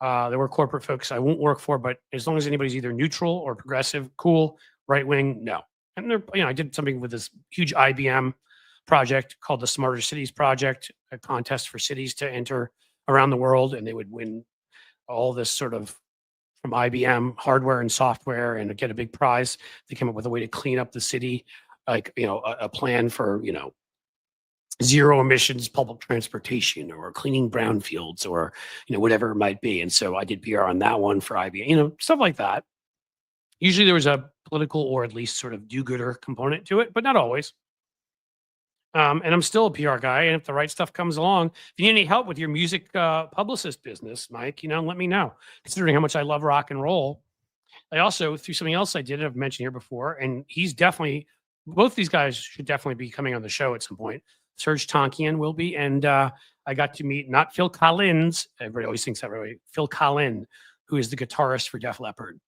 There were corporate folks I won't work for, but as long as anybody's either neutral or progressive, cool, right wing, no. And there, I did something with this huge IBM project called the Smarter Cities Project, a contest for cities to enter around the world, and they would win all this sort of from IBM hardware and software and get a big prize. They came up with a way to clean up the city, like a plan for zero emissions public transportation or cleaning brownfields or whatever it might be. And so I did PR on that one for IBM, stuff like that. Usually there was a political or at least sort of do-gooder component to it, but not always. And I'm still a PR guy. And if the right stuff comes along, if you need any help with your music publicist business, Mike, let me know. Considering how much I love rock and roll, I also, through something else I did, I've mentioned here before, and he's definitely, both these guys should definitely be coming on the show at some point. Serge Tonkian will be, and I got to meet not Phil Collins. Everybody always thinks that way. Phil Collin, who is the guitarist for Def Leppard.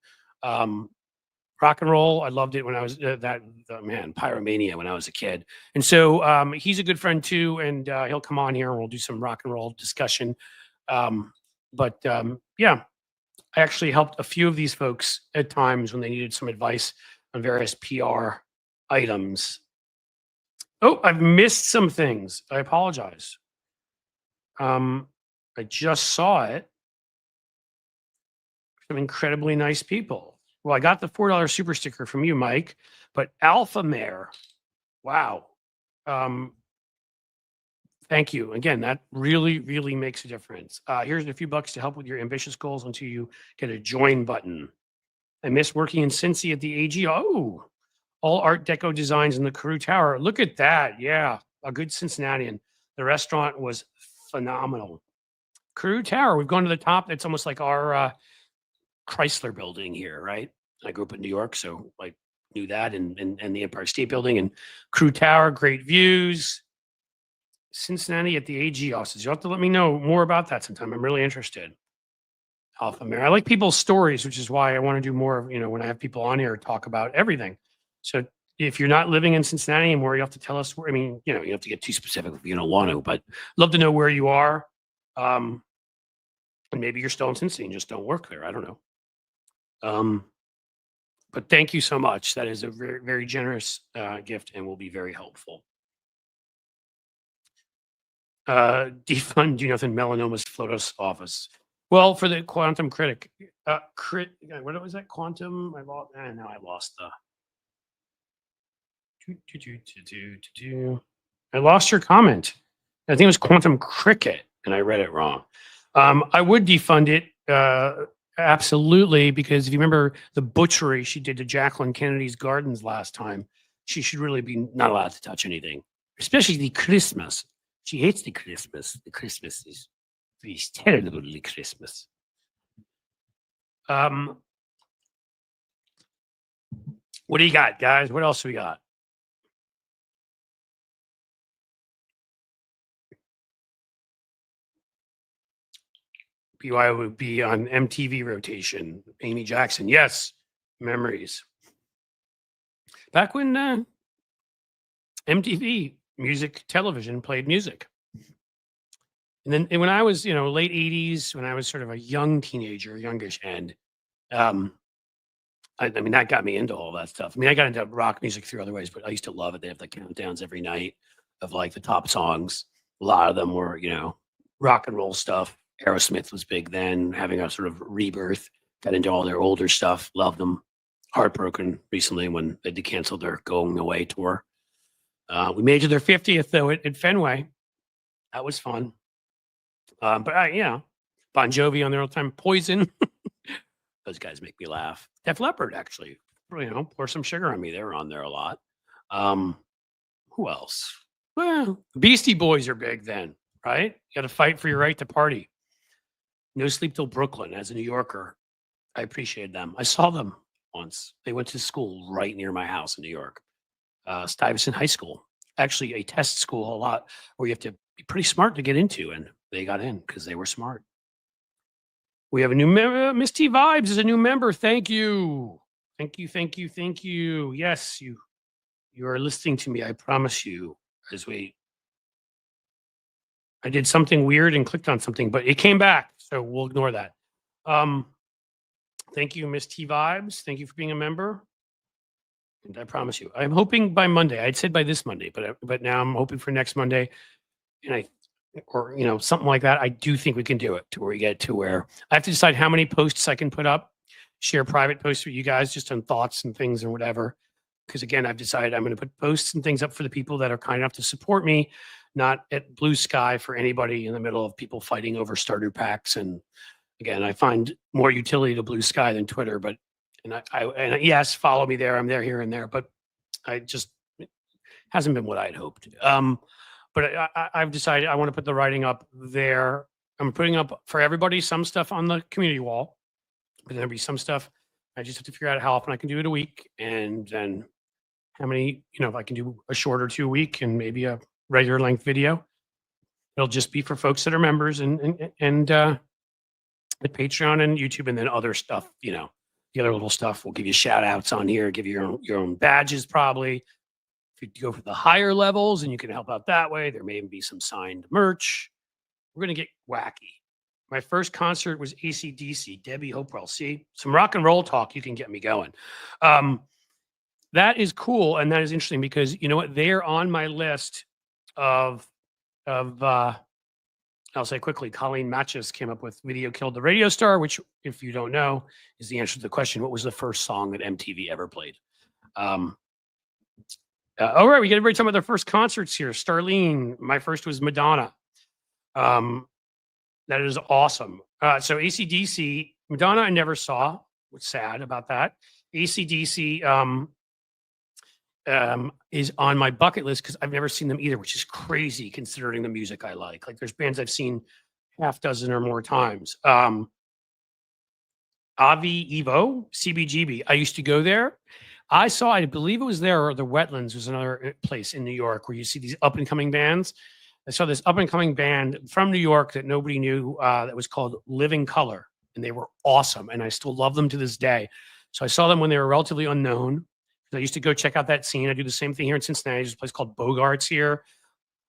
Rock and roll, I loved it when I was Pyromania when I was a kid. And so he's a good friend too, and he'll come on here and we'll do some rock and roll discussion. Yeah, I actually helped a few of these folks at times when they needed some advice on various PR items. Oh, I've missed some things. I apologize. I just saw it. Some incredibly nice people. Well, I got the $4 super sticker from you, Mike, but Alpha Mare, wow. Thank you. Again, that really, really makes a difference. Here's a few bucks to help with your ambitious goals until you get a join button. I miss working in Cincy at the AG. Oh, all Art Deco designs in the Carew Tower. Look at that. Yeah, a good Cincinnatian. The restaurant was phenomenal. Carew Tower, we've gone to the top. It's almost like our Chrysler building here, right? I grew up in New York, so I knew that, and the Empire State Building and Carew Tower, great views. Cincinnati at the AG offices. You'll have to let me know more about that sometime. I'm really interested. Alpha Mare. I like people's stories, which is why I want to do more, when I have people on here talk about everything. So if you're not living in Cincinnati anymore, you have to tell us where. I mean, you have to get too specific if you don't want to, but love to know where you are. And maybe you're still in Cincinnati and just don't work there. I don't know. But thank you so much. That is a very, very generous gift and will be very helpful. Defund Do Nothing Melanoma's Flotos office. Well, for the Quantum Critic, what was that? Quantum? I lost the. I lost your comment. I think it was Quantum Cricket, and I read it wrong. I would defund it. Absolutely, because if you remember the butchery she did to Jacqueline Kennedy's gardens last time, she should really be not allowed to touch anything, especially the Christmas. She hates the Christmas. The Christmas is terribly Christmas. What do you got, guys? What else we got? BY would be on MTV rotation. Amy Jackson. Yes. Memories. Back when MTV music television played music. And then when I was, late 80s, when I was sort of a young teenager, youngish end, I mean, that got me into all that stuff. I mean, I got into rock music through other ways, but I used to love it. They have the countdowns every night of like the top songs. A lot of them were, rock and roll stuff. Aerosmith was big then, having a sort of rebirth. Got into all their older stuff. Loved them. Heartbroken recently when they canceled their Going Away tour. We made it to their 50th though at Fenway. That was fun. But Bon Jovi on their old time. Poison. Those guys make me laugh. Def Leppard actually. Pour Some Sugar on Me. They were on there a lot. Who else? Well, Beastie Boys are big then, right? You got to fight for your right to party. No Sleep Till Brooklyn. As a New Yorker, I appreciated them. I saw them once. They went to school right near my house in New York. Stuyvesant High School. Actually, a test school a lot where you have to be pretty smart to get into, and they got in because they were smart. We have a new member. Miss T Vibes is a new member. Thank you. Thank you. Yes, you You are listening to me, I promise you, as I did something weird and clicked on something, but it came back, so we'll ignore that. Um, thank you, Miss T Vibes. Thank you for being a member. And I promise you, I'm hoping by Monday. I'd said by this Monday, but now I'm hoping for next Monday, and or something like that. I do think we can do it to where we get to where I have to decide how many posts I can put up, share private posts with you guys just on thoughts and things or whatever. Because again, I've decided I'm going to put posts and things up for the people that are kind enough to support me, not at blue sky for anybody in the middle of people fighting over starter packs. And again, I find more utility to blue sky than Twitter, but and yes, follow me there. I'm there, here, and there, but it hasn't been what I'd hoped. But I've decided I want to put the writing up there. I'm putting up for everybody some stuff on the community wall, but there'll be some stuff. I just have to figure out how often I can do it a week, and then how many, if I can do a short or 2 a week and maybe a regular length video. It'll just be for folks that are members and at Patreon and YouTube, and then other stuff, the other little stuff. We'll give you shout outs on here, give you your own badges probably. If you go for the higher levels and you can help out that way, there may even be some signed merch. We're going to get wacky. My first concert was AC/DC, Debbie Hopewell. See, some rock and roll talk, you can get me going. That is cool, and that is interesting because you know what? They're on my list of I'll say quickly, Colleen Matches came up with Video Killed the Radio Star, which, if you don't know, is the answer to the question, what was the first song that MTV ever played? All right, we get everybody talking about their first concerts here. Starlene, my first was Madonna. That is awesome. So AC/DC, Madonna I never saw. What's sad about that. AC/DC is on my bucket list because I've never seen them either, which is crazy considering the music I like. Like there's bands I've seen half dozen or more times. Avi Evo, CBGB. I used to go there. I believe it was there, or the Wetlands was another place in New York where you see these up and coming bands. I saw this up and coming band from New York that nobody knew that was called Living Color, and they were awesome. And I still love them to this day. So I saw them when they were relatively unknown. I used to go check out that scene. I do the same thing here in Cincinnati. There's a place called Bogarts here.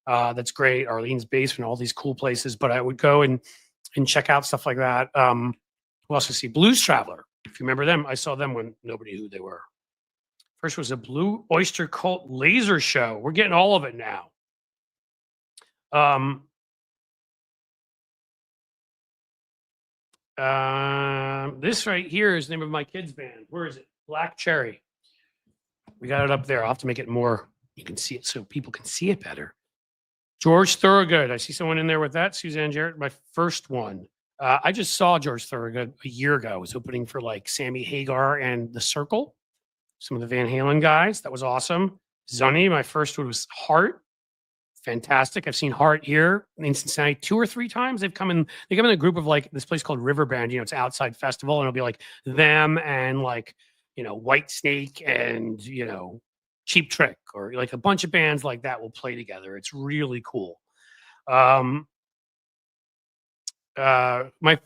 That's great. Arlene's Basement, all these cool places. But I would go and check out stuff like that. Who else I see? Blues Traveler. If you remember them, I saw them when nobody knew who they were. First was a Blue Oyster Cult laser show. We're getting all of it now. This right here is the name of my kids' band. Where is it? Black Cherry. We got it up there. I'll have to make it more, you can see it so people can see it better. George Thorogood. I see someone in there with that. Suzanne Jarrett, my first one. I just saw George Thorogood a year ago. I was opening for like Sammy Hagar and The Circle, some of the Van Halen guys. That was awesome. Zunny, my first one was Heart. Fantastic. I've seen Heart here in Cincinnati 2 or 3 times. They come in a group of like this place called River Band. It's outside festival, and it'll be like them and like, White Snake and, Cheap Trick, or like a bunch of bands like that will play together. It's really cool. My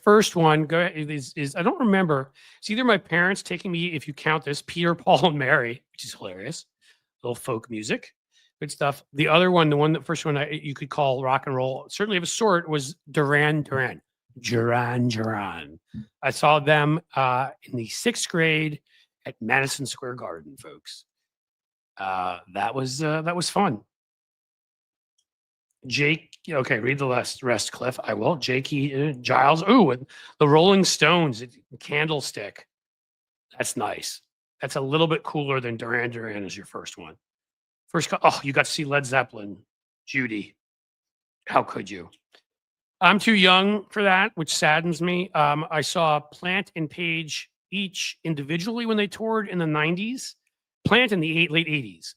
first one is I don't remember. It's either my parents taking me, if you count this, Peter, Paul, and Mary, which is hilarious. Little folk music. Good stuff. The other one, the first one you could call rock and roll, certainly of a sort, was Duran Duran. I saw them in the 6th grade at Madison Square Garden, folks. That was fun. Jake, okay, read the rest, Cliff. I will. Jake Giles. Ooh, and the Rolling Stones, Candlestick. That's nice. That's a little bit cooler than Duran Duran as your first one. You got to see Led Zeppelin. Judy. How could you? I'm too young for that, which saddens me. I saw Plant and Page each individually when they toured in the 90s. Plant in the late 80s.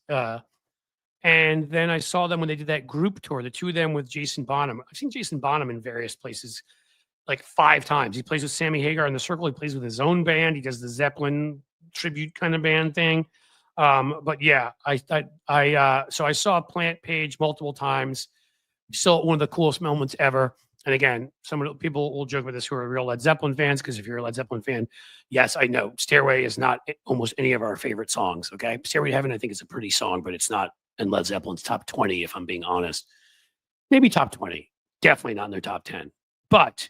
And then I saw them when they did that group tour, the two of them with Jason Bonham. I've seen Jason Bonham in various places like 5 times. He plays with Sammy Hagar in The Circle. He plays with his own band. He does the Zeppelin tribute kind of band thing. But yeah, so I saw Plant Page multiple times. Still one of the coolest moments ever. And again, people will joke with this who are real Led Zeppelin fans, because if you're a Led Zeppelin fan, yes, I know Stairway is not almost any of our favorite songs. Okay, Stairway to Heaven, I think is a pretty song, but it's not in Led Zeppelin's top 20. If I'm being honest, maybe top 20, definitely not in their top 10. But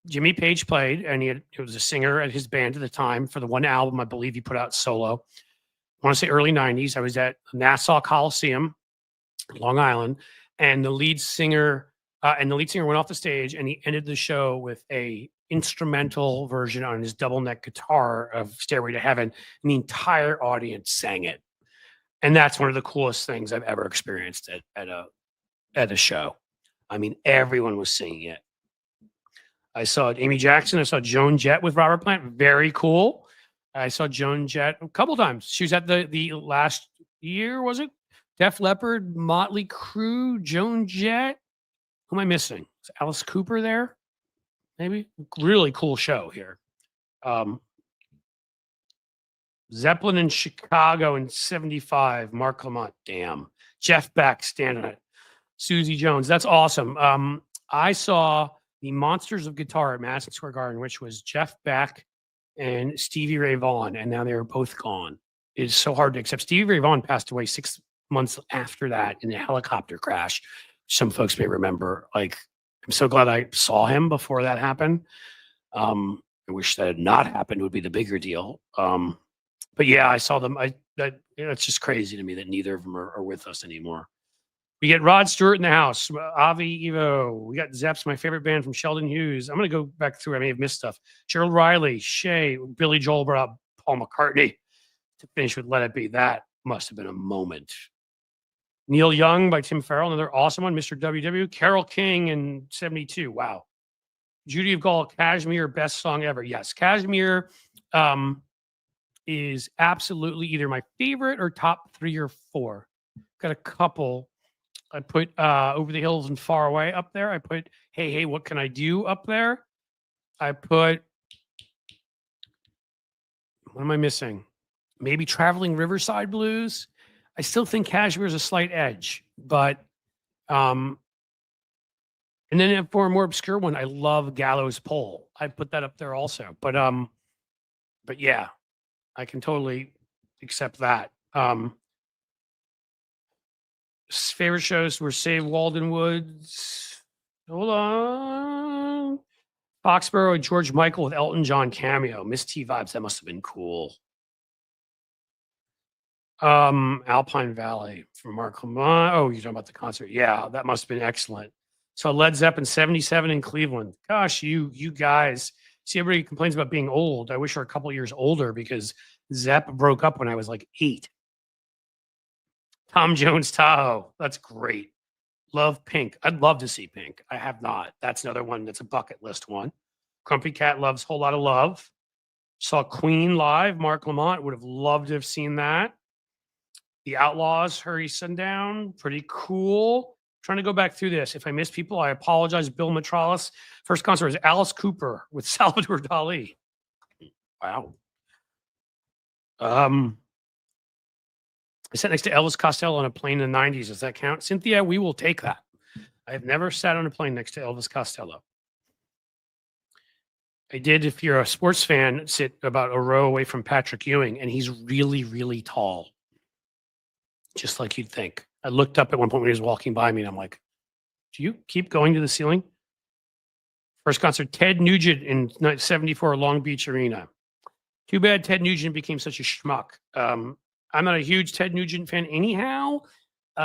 Jimmy Page played, and he was a singer at his band at the time for the one album I believe he put out solo. I want to say early 90s. I was at Nassau Coliseum, Long Island, and the lead singer went off the stage, and he ended the show with a instrumental version on his double neck guitar of Stairway to Heaven, and the entire audience sang it. And that's one of the coolest things I've ever experienced at a show. I mean, everyone was singing it. I saw Amy Jackson. I saw Joan Jett with Robert Plant. Very cool. I saw Joan Jett a couple times. She was at the last year, was it? Def Leppard, Motley Crue, Joan Jett. Who am I missing? Is Alice Cooper there? Maybe. Really cool show here. Zeppelin in Chicago in 75. Mark Lamont. Damn. Jeff Beck standing it. Susie Jones. That's awesome. I saw the Monsters of Guitar at Madison Square Garden, which was Jeff Beck and Stevie Ray Vaughan, and now they're both gone. It is so hard to accept. Stevie Ray Vaughan passed away 6 months after that in a helicopter crash. Some folks may remember. Like, I'm so glad I saw him before that happened. I wish that had not happened. It would be the bigger deal. But yeah, I saw them. It's just crazy to me that neither of them are with us anymore. We get Rod Stewart in the house. Avi Evo. We got Zeps, my favorite band from Sheldon Hughes. I'm going to go back through. I may have missed stuff. Gerald Riley, Shay, Billy Joel brought up Paul McCartney to finish with Let It Be. That must have been a moment. Neil Young by Tim Farrell, another awesome one. Mr. WW. Carole King in 72. Wow. Judy of Gaulle, Kashmir, best song ever. Yes, Kashmir is absolutely either my favorite or top 3 or 4. Got a couple. I put Over the Hills and Far Away up there. I put Hey, Hey, What Can I Do up there. I put, what am I missing? Maybe Traveling Riverside Blues. I still think Kashmir is a slight edge, but and then for a more obscure one, I love Gallows Pole. I put that up there also. But yeah, I can totally accept that. Favorite shows were Save Walden Woods. Hold on. Foxborough, George Michael with Elton John cameo. Miss T vibes. That must have been cool. Alpine Valley from Mark Lamont. Oh, you're talking about the concert. Yeah, that must have been excellent. So Led Zeppelin 77 in Cleveland. Gosh, you guys. See, everybody complains about being old. I wish we were a couple years older because Zepp broke up when I was like 8. Tom Jones Tahoe. That's great. Love Pink. I'd love to see Pink. I have not. That's another one that's a bucket list one. Grumpy Cat loves Whole Lot of Love. Saw Queen live. Mark Lamont. Would have loved to have seen that. The Outlaws, Hurry Sundown. Pretty cool. Trying to go back through this. If I miss people, I apologize. Bill Metrolis. First concert was Alice Cooper with Salvador Dali. Wow. I sat next to Elvis Costello on a plane in the 90s. Does that count? Cynthia, we will take that. I have never sat on a plane next to Elvis Costello. I did, if you're a sports fan, sit about a row away from Patrick Ewing, and he's really, really tall. Just like you'd think. I looked up at one point when he was walking by me, and I'm like, do you keep going to the ceiling? First concert, Ted Nugent in 74 Long Beach Arena. Too bad Ted Nugent became such a schmuck. I'm not a huge Ted Nugent fan anyhow,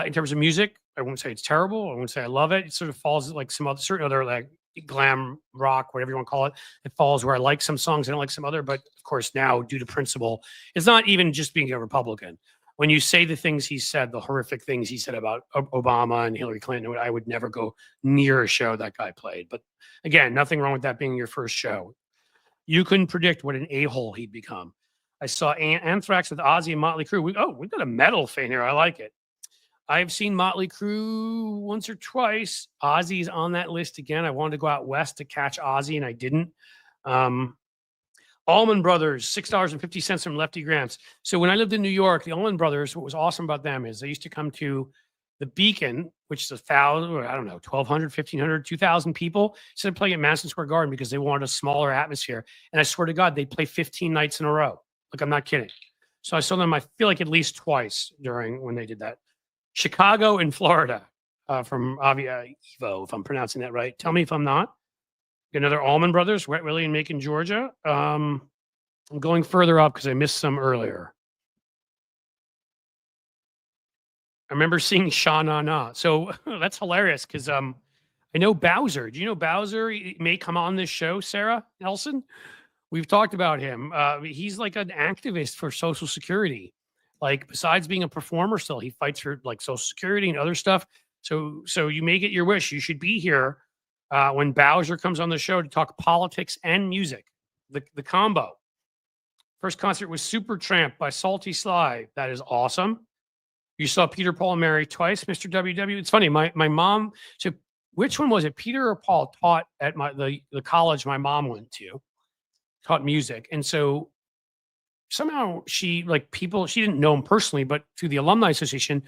in terms of music. I wouldn't say it's terrible. I wouldn't say I love it. It sort of falls like some other, certain other like glam rock, whatever you want to call it. It falls where I like some songs, I don't like some other. But of course now, due to principle, it's not even just being a Republican. When you say the things he said, the horrific things he said about Obama and Hillary Clinton, I would never go near a show that guy played. But again, nothing wrong with that being your first show. You couldn't predict what an a-hole he'd become. I saw Anthrax with Ozzy and Motley Crue. We've got a metal fan here. I like it. I've seen Motley Crue once or twice. Ozzy's on that list again. I wanted to go out west to catch Ozzy, and I didn't. Allman Brothers, $6.50 from Lefty Grants. So when I lived in New York, the Allman Brothers, what was awesome about them is they used to come to the Beacon, which is 1,000, or I don't know, 1,200, 1,500, 2,000 people, instead of playing at Madison Square Garden because they wanted a smaller atmosphere. And I swear to God, they play 15 nights in a row. Like, I'm not kidding. So I saw them, I feel like at least twice during when they did that. Chicago and Florida from Evo, if I'm pronouncing that right. Tell me if I'm not. Another Allman Brothers, Wet Willie and Macon, Georgia. I'm going further up because I missed some earlier. I remember seeing Sha Na Na. So that's hilarious because I know Bowser. Do you know Bowser may come on this show, Sarah Nelson? We've talked about him. He's like an activist for Social Security. Like, besides being a performer, still he fights for like Social Security and other stuff. So you may get your wish. You should be here when Bowser comes on the show to talk politics and music. The combo. First concert was Supertramp by Salty Sly. That is awesome. You saw Peter, Paul, and Mary twice, Mr. WW. It's funny. My mom. So which one was it? Peter or Paul taught at the college my mom went to. Taught music, and so somehow she didn't know him personally, but through the alumni association,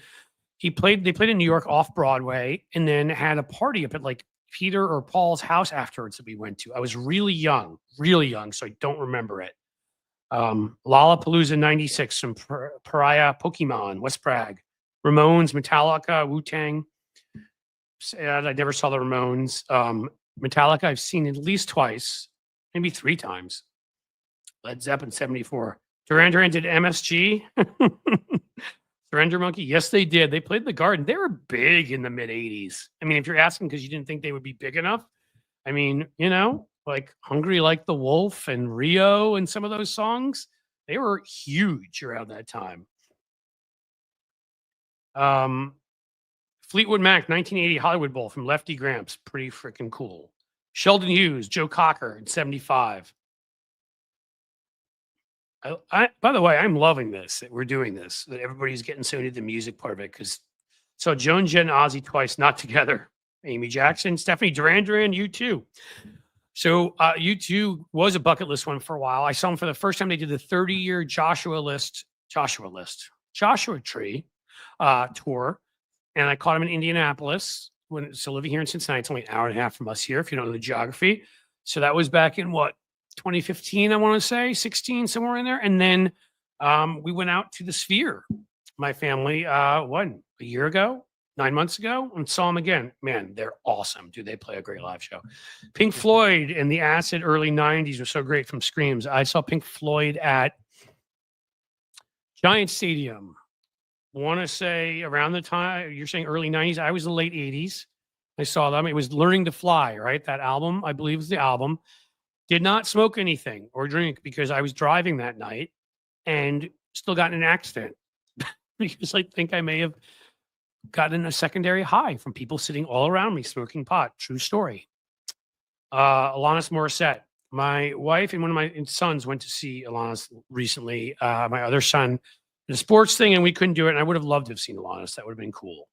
they played in New York off Broadway, and then had a party up at like Peter or Paul's house afterwards that we went to. I was really young, so I don't remember it. Lollapalooza '96, some Pariah, Pokemon, West Prague, Ramones, Metallica, Wu-Tang. Sad I never saw the Ramones. Metallica I've seen at least twice, maybe 3 times. Led Zeppelin '74. Duran Duran did MSG. Surrender Monkey. Yes, they did. They played the Garden. They were big in the mid '80s. I mean, if you're asking because you didn't think they would be big enough, I mean, like Hungry Like the Wolf and Rio and some of those songs, they were huge around that time. Fleetwood Mac, 1980 Hollywood Bowl from Lefty Gramps. Pretty freaking cool. Sheldon Hughes, Joe Cocker in '75. By the way, I'm loving this, that we're doing this, that everybody's getting so into the music part of it. So Joan Jett and Ozzy twice, not together. Amy Jackson, Stephanie Duran, U2. So U2 was a bucket list one for a while. I saw them for the first time. They did the 30-year Joshua Tree tour. And I caught him in Indianapolis so living here in Cincinnati. It's only an hour and a half from us here, if you don't know the geography. So that was back in 2015, I want to say, 16, somewhere in there. And then we went out to the Sphere, my family, a year ago, 9 months ago, and saw them again. Man, they're awesome. Dude, they play a great live show. Pink Floyd and the Acid early 90s were so great from Screams. I saw Pink Floyd at Giant Stadium. Want to say around the time, you're saying early 90s, I was the late 80s. I saw them. It was Learning to Fly, right? That album, I believe, was the album. Did not smoke anything or drink because I was driving that night and still got in an accident because I think I may have gotten a secondary high from people sitting all around me smoking pot. True story. Alanis Morissette. My wife and one of my sons went to see Alanis recently. My other son did a sports thing and we couldn't do it. And I would have loved to have seen Alanis. That would have been cool.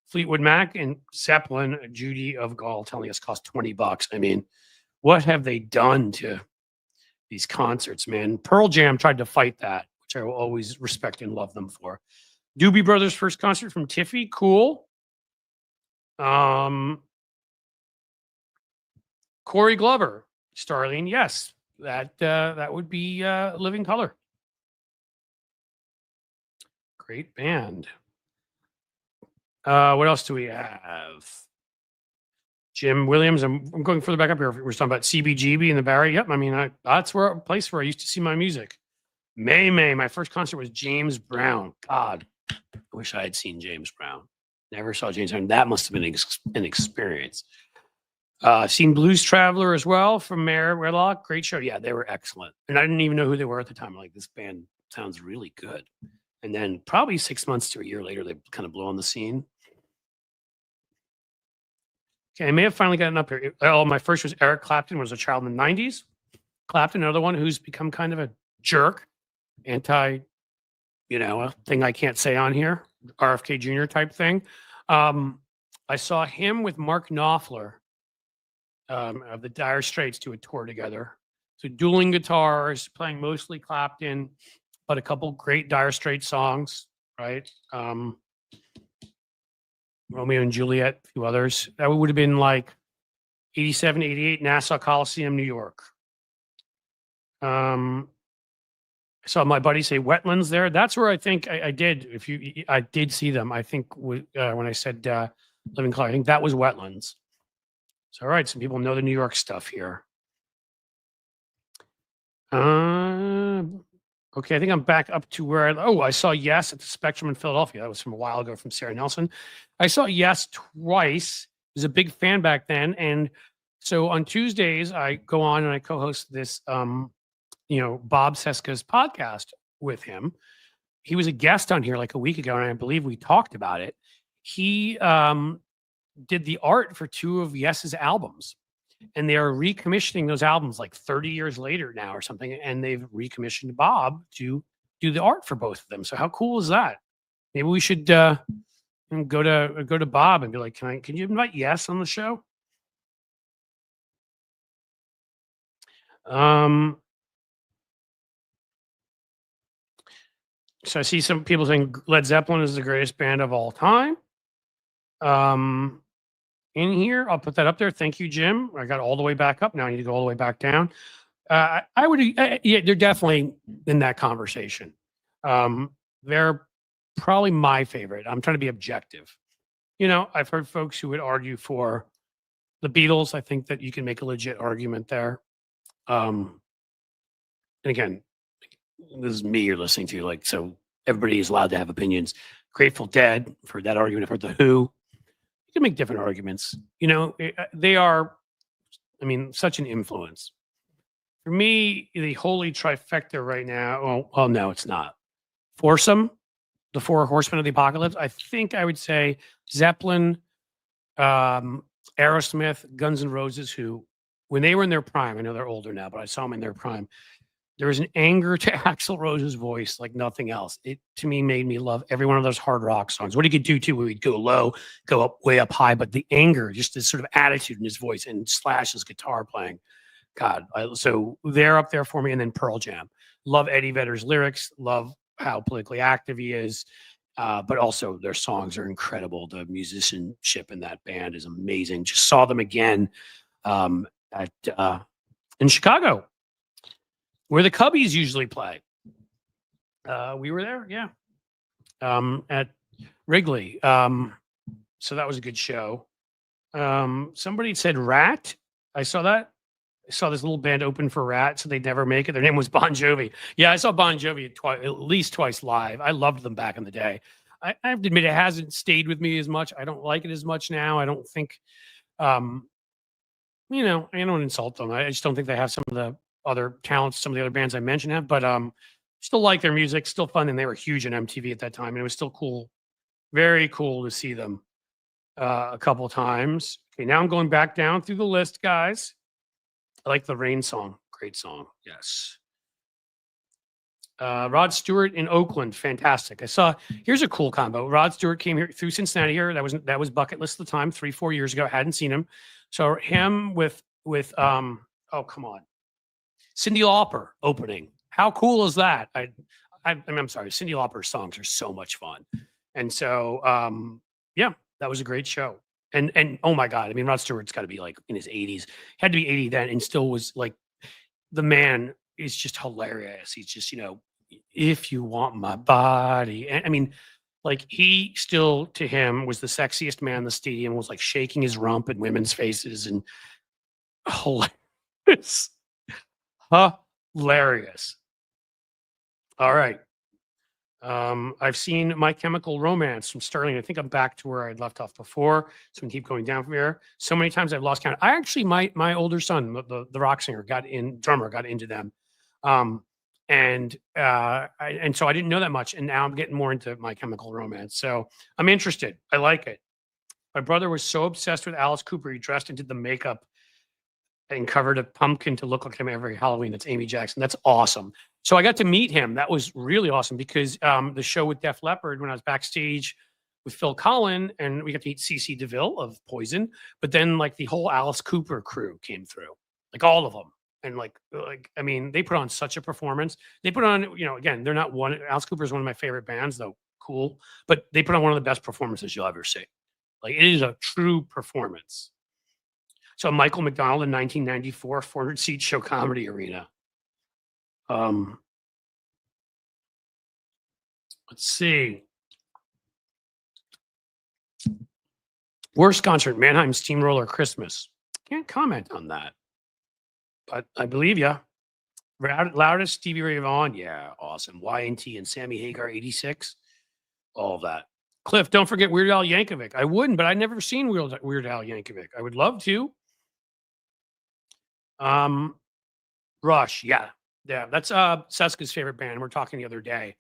Fleetwood Mac and Zeppelin, Judy of Gaulle telling us cost $20. I mean, what have they done to these concerts, man? Pearl Jam tried to fight that, which I will always respect and love them for. Doobie Brothers' first concert from Tiffy, cool. Corey Glover, Starlene, yes, that would be Living Color. Great band. What else do we have? Jim Williams. I'm going further back up here. We're talking about CBGB in the Barry. Yep. I mean, that's a place where I used to see my music. May. My first concert was James Brown. God, I wish I had seen James Brown. Never saw James Brown. That must have been an experience. Seen Blues Traveler as well from Mayor Wedlock. Great show. Yeah, they were excellent. And I didn't even know who they were at the time. Like, this band sounds really good. And then probably 6 months to a year later, they kind of blew on the scene. Okay, I may have finally gotten up here. My first was Eric Clapton, was a child in the 90s. Clapton, another one who's become kind of a jerk, a thing I can't say on here, RFK Jr. type thing. I saw him with Mark Knopfler of the Dire Straits do a tour together. So dueling guitars, playing mostly Clapton, but a couple great Dire Straits songs, right? Romeo and Juliet, a few others. That would have been like 87, 88, Nassau Coliseum, New York. I saw my buddy say wetlands there. That's where I think I did. I did see them. I think when I said Living Color, I think that was wetlands. So, all right, some people know the New York stuff here. Okay, I think I'm back up to where I saw Yes at the Spectrum in Philadelphia. That was from a while ago from Sarah Nelson. I saw Yes twice. I was a big fan back then. And so on Tuesdays, I go on and I co-host this Bob Seska's podcast with him. He was a guest on here like a week ago, and I believe we talked about it. He did the art for 2 of Yes's albums, and they are recommissioning those albums like 30 years later now or something, and they've recommissioned Bob to do the art for both of them. So how cool is that? Maybe we should go to Bob and be like, can you invite Yes on the show? So I see some people saying Led Zeppelin is the greatest band of all time. In here, I'll put that up there. Thank you, Jim. I got all the way back up. Now I need to go all the way back down. I would, yeah, they're definitely in that conversation. They're probably my favorite. I'm trying to be objective. I've heard folks who would argue for the Beatles. I think that you can make a legit argument there. And again, this is me you're listening to, so everybody is allowed to have opinions. Grateful Dead, for that argument. I've heard The Who. You can make different arguments. They are, such an influence. For me, the holy trifecta right now, well, no, it's not. Foursome, the 4 Horsemen of the Apocalypse. I think I would say Zeppelin, Aerosmith, Guns N' Roses, who, when they were in their prime, I know they're older now, but I saw them in their prime. There was an anger to Axl Rose's voice like nothing else. It, to me, made me love every one of those hard rock songs. What he could do, too, where he'd go low, go up, way up high, but the anger, just this sort of attitude in his voice and Slash's guitar playing. God, so they're up there for me. And then Pearl Jam. Love Eddie Vedder's lyrics. Love how politically active he is. But also their songs are incredible. The musicianship in that band is amazing. Just saw them again in Chicago, where the Cubbies usually play. We were there, yeah, at Wrigley. So that was a good show. Somebody said Rat. I saw that. I saw this little band open for Rat, so they'd never make it. Their name was Bon Jovi. Yeah, I saw Bon Jovi at least twice live. I loved them back in the day. I have to admit, it hasn't stayed with me as much. I don't like it as much now. I don't think, I don't insult them. I just don't think they have some of the other talents some of the other bands I mentioned have, but still like their music, still fun, and they were huge on MTV at that time, and it was still cool, very cool to see them a couple of times. Okay, now I'm going back down through the list, guys. I like the Rain song, great song, yes. Rod Stewart in Oakland, fantastic. Here's a cool combo. Rod Stewart came here through Cincinnati here. That was bucket list at the time, 3-4 years ago. I hadn't seen him, so him with oh, come on, Cyndi Lauper opening. How cool is that? I'm sorry, Cyndi Lauper's songs are so much fun. And so, yeah, that was a great show. And oh my God, Rod Stewart's got to be like in his 80s, had to be 80 then, and still was like, the man is just hilarious. He's just, if you want my body. And like he still, to him, was the sexiest man in the stadium, was like shaking his rump in women's faces and hilarious. Hilarious. All right. I've seen My Chemical Romance from Sterling. I think I'm back to where I'd left off before, so we can keep going down from here. So many times I've lost count. I actually, my older son, the rock singer, drummer got into them, and so I didn't know that much, and now I'm getting more into My Chemical Romance. So I'm interested. I like it. My brother was so obsessed with Alice Cooper, he dressed into the makeup and covered a pumpkin to look like him every Halloween. That's Amy Jackson. That's awesome. So I got to meet him. That was really awesome because the show with Def Leppard, when I was backstage with Phil Collin, and we got to meet CeCe DeVille of Poison, but then like the whole Alice Cooper crew came through, like all of them. And they put on such a performance. They put on, again, they're not one. Alice Cooper is one of my favorite bands, though. Cool. But they put on one of the best performances you'll ever see. Like it is a true performance. So Michael McDonald in 1994, 400 seat show comedy arena. Um, let's see. Worst concert, Mannheim Steamroller Christmas. Can't comment on that, but I believe you. Loudest Stevie Ray Vaughan. Yeah, awesome. Y&T and Sammy Hagar, 86. All of that. Cliff, don't forget Weird Al Yankovic. I wouldn't, but I've never seen Weird Al Yankovic. I would love to. Rush, yeah. Yeah, that's Seska's favorite band. We're talking the other day.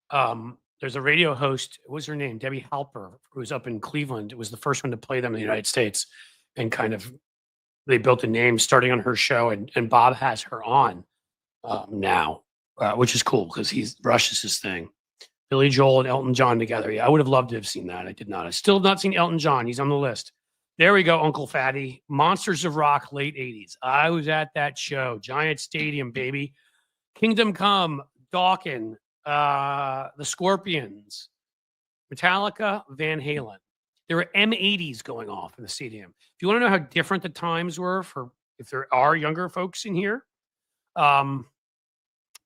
There's a radio host, what was her name? Debbie Halper, who was up in Cleveland. It was the first one to play them in the United States. And kind of they built a name starting on her show, and Bob has her on now, which is cool because Rush is his thing. Billy Joel and Elton John together. Yeah, I would have loved to have seen that. I did not. I still have not seen Elton John. He's on the list. There we go, Uncle Fatty. Monsters of Rock, late 80s. I was at that show. Giant Stadium, baby. Kingdom Come, Dawkins, the Scorpions, Metallica, Van Halen. There were M80s going off in the stadium. If you want to know how different the times were for if there are younger folks in here,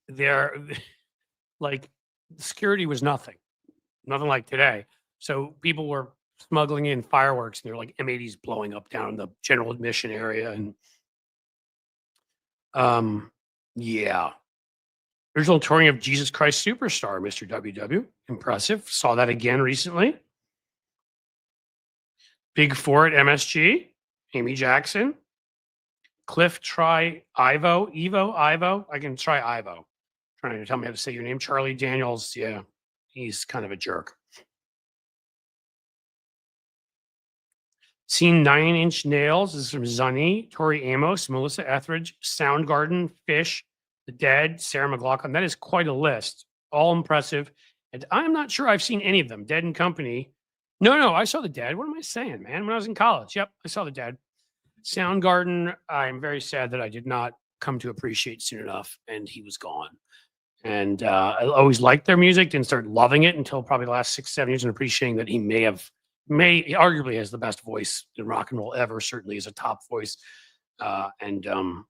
they're like security was nothing like today. So people were smuggling in fireworks and they're like M80s blowing up down in the general admission area. And yeah. Original touring of Jesus Christ Superstar, Mr. WW. Impressive. Saw that again recently. Big Four at MSG. Amy Jackson. Cliff, try Ivo. Ivo. I can try Ivo. Trying to tell me how to say your name. Charlie Daniels. Yeah, he's kind of a jerk. Seen 9 Inch Nails. This is from Zunny, Tori Amos, Melissa Etheridge, Soundgarden, Fish, The Dead, Sarah McLachlan. That is quite a list. All impressive. And I'm not sure I've seen any of them. Dead and Company. No, I saw The Dead. What am I saying, man? When I was in college. Yep, I saw The Dead. Soundgarden, I'm very sad that I did not come to appreciate soon enough, and he was gone. And I always liked their music, didn't start loving it until probably the last 6-7 years and appreciating that he he arguably has the best voice in rock and roll ever, certainly is a top voice. And it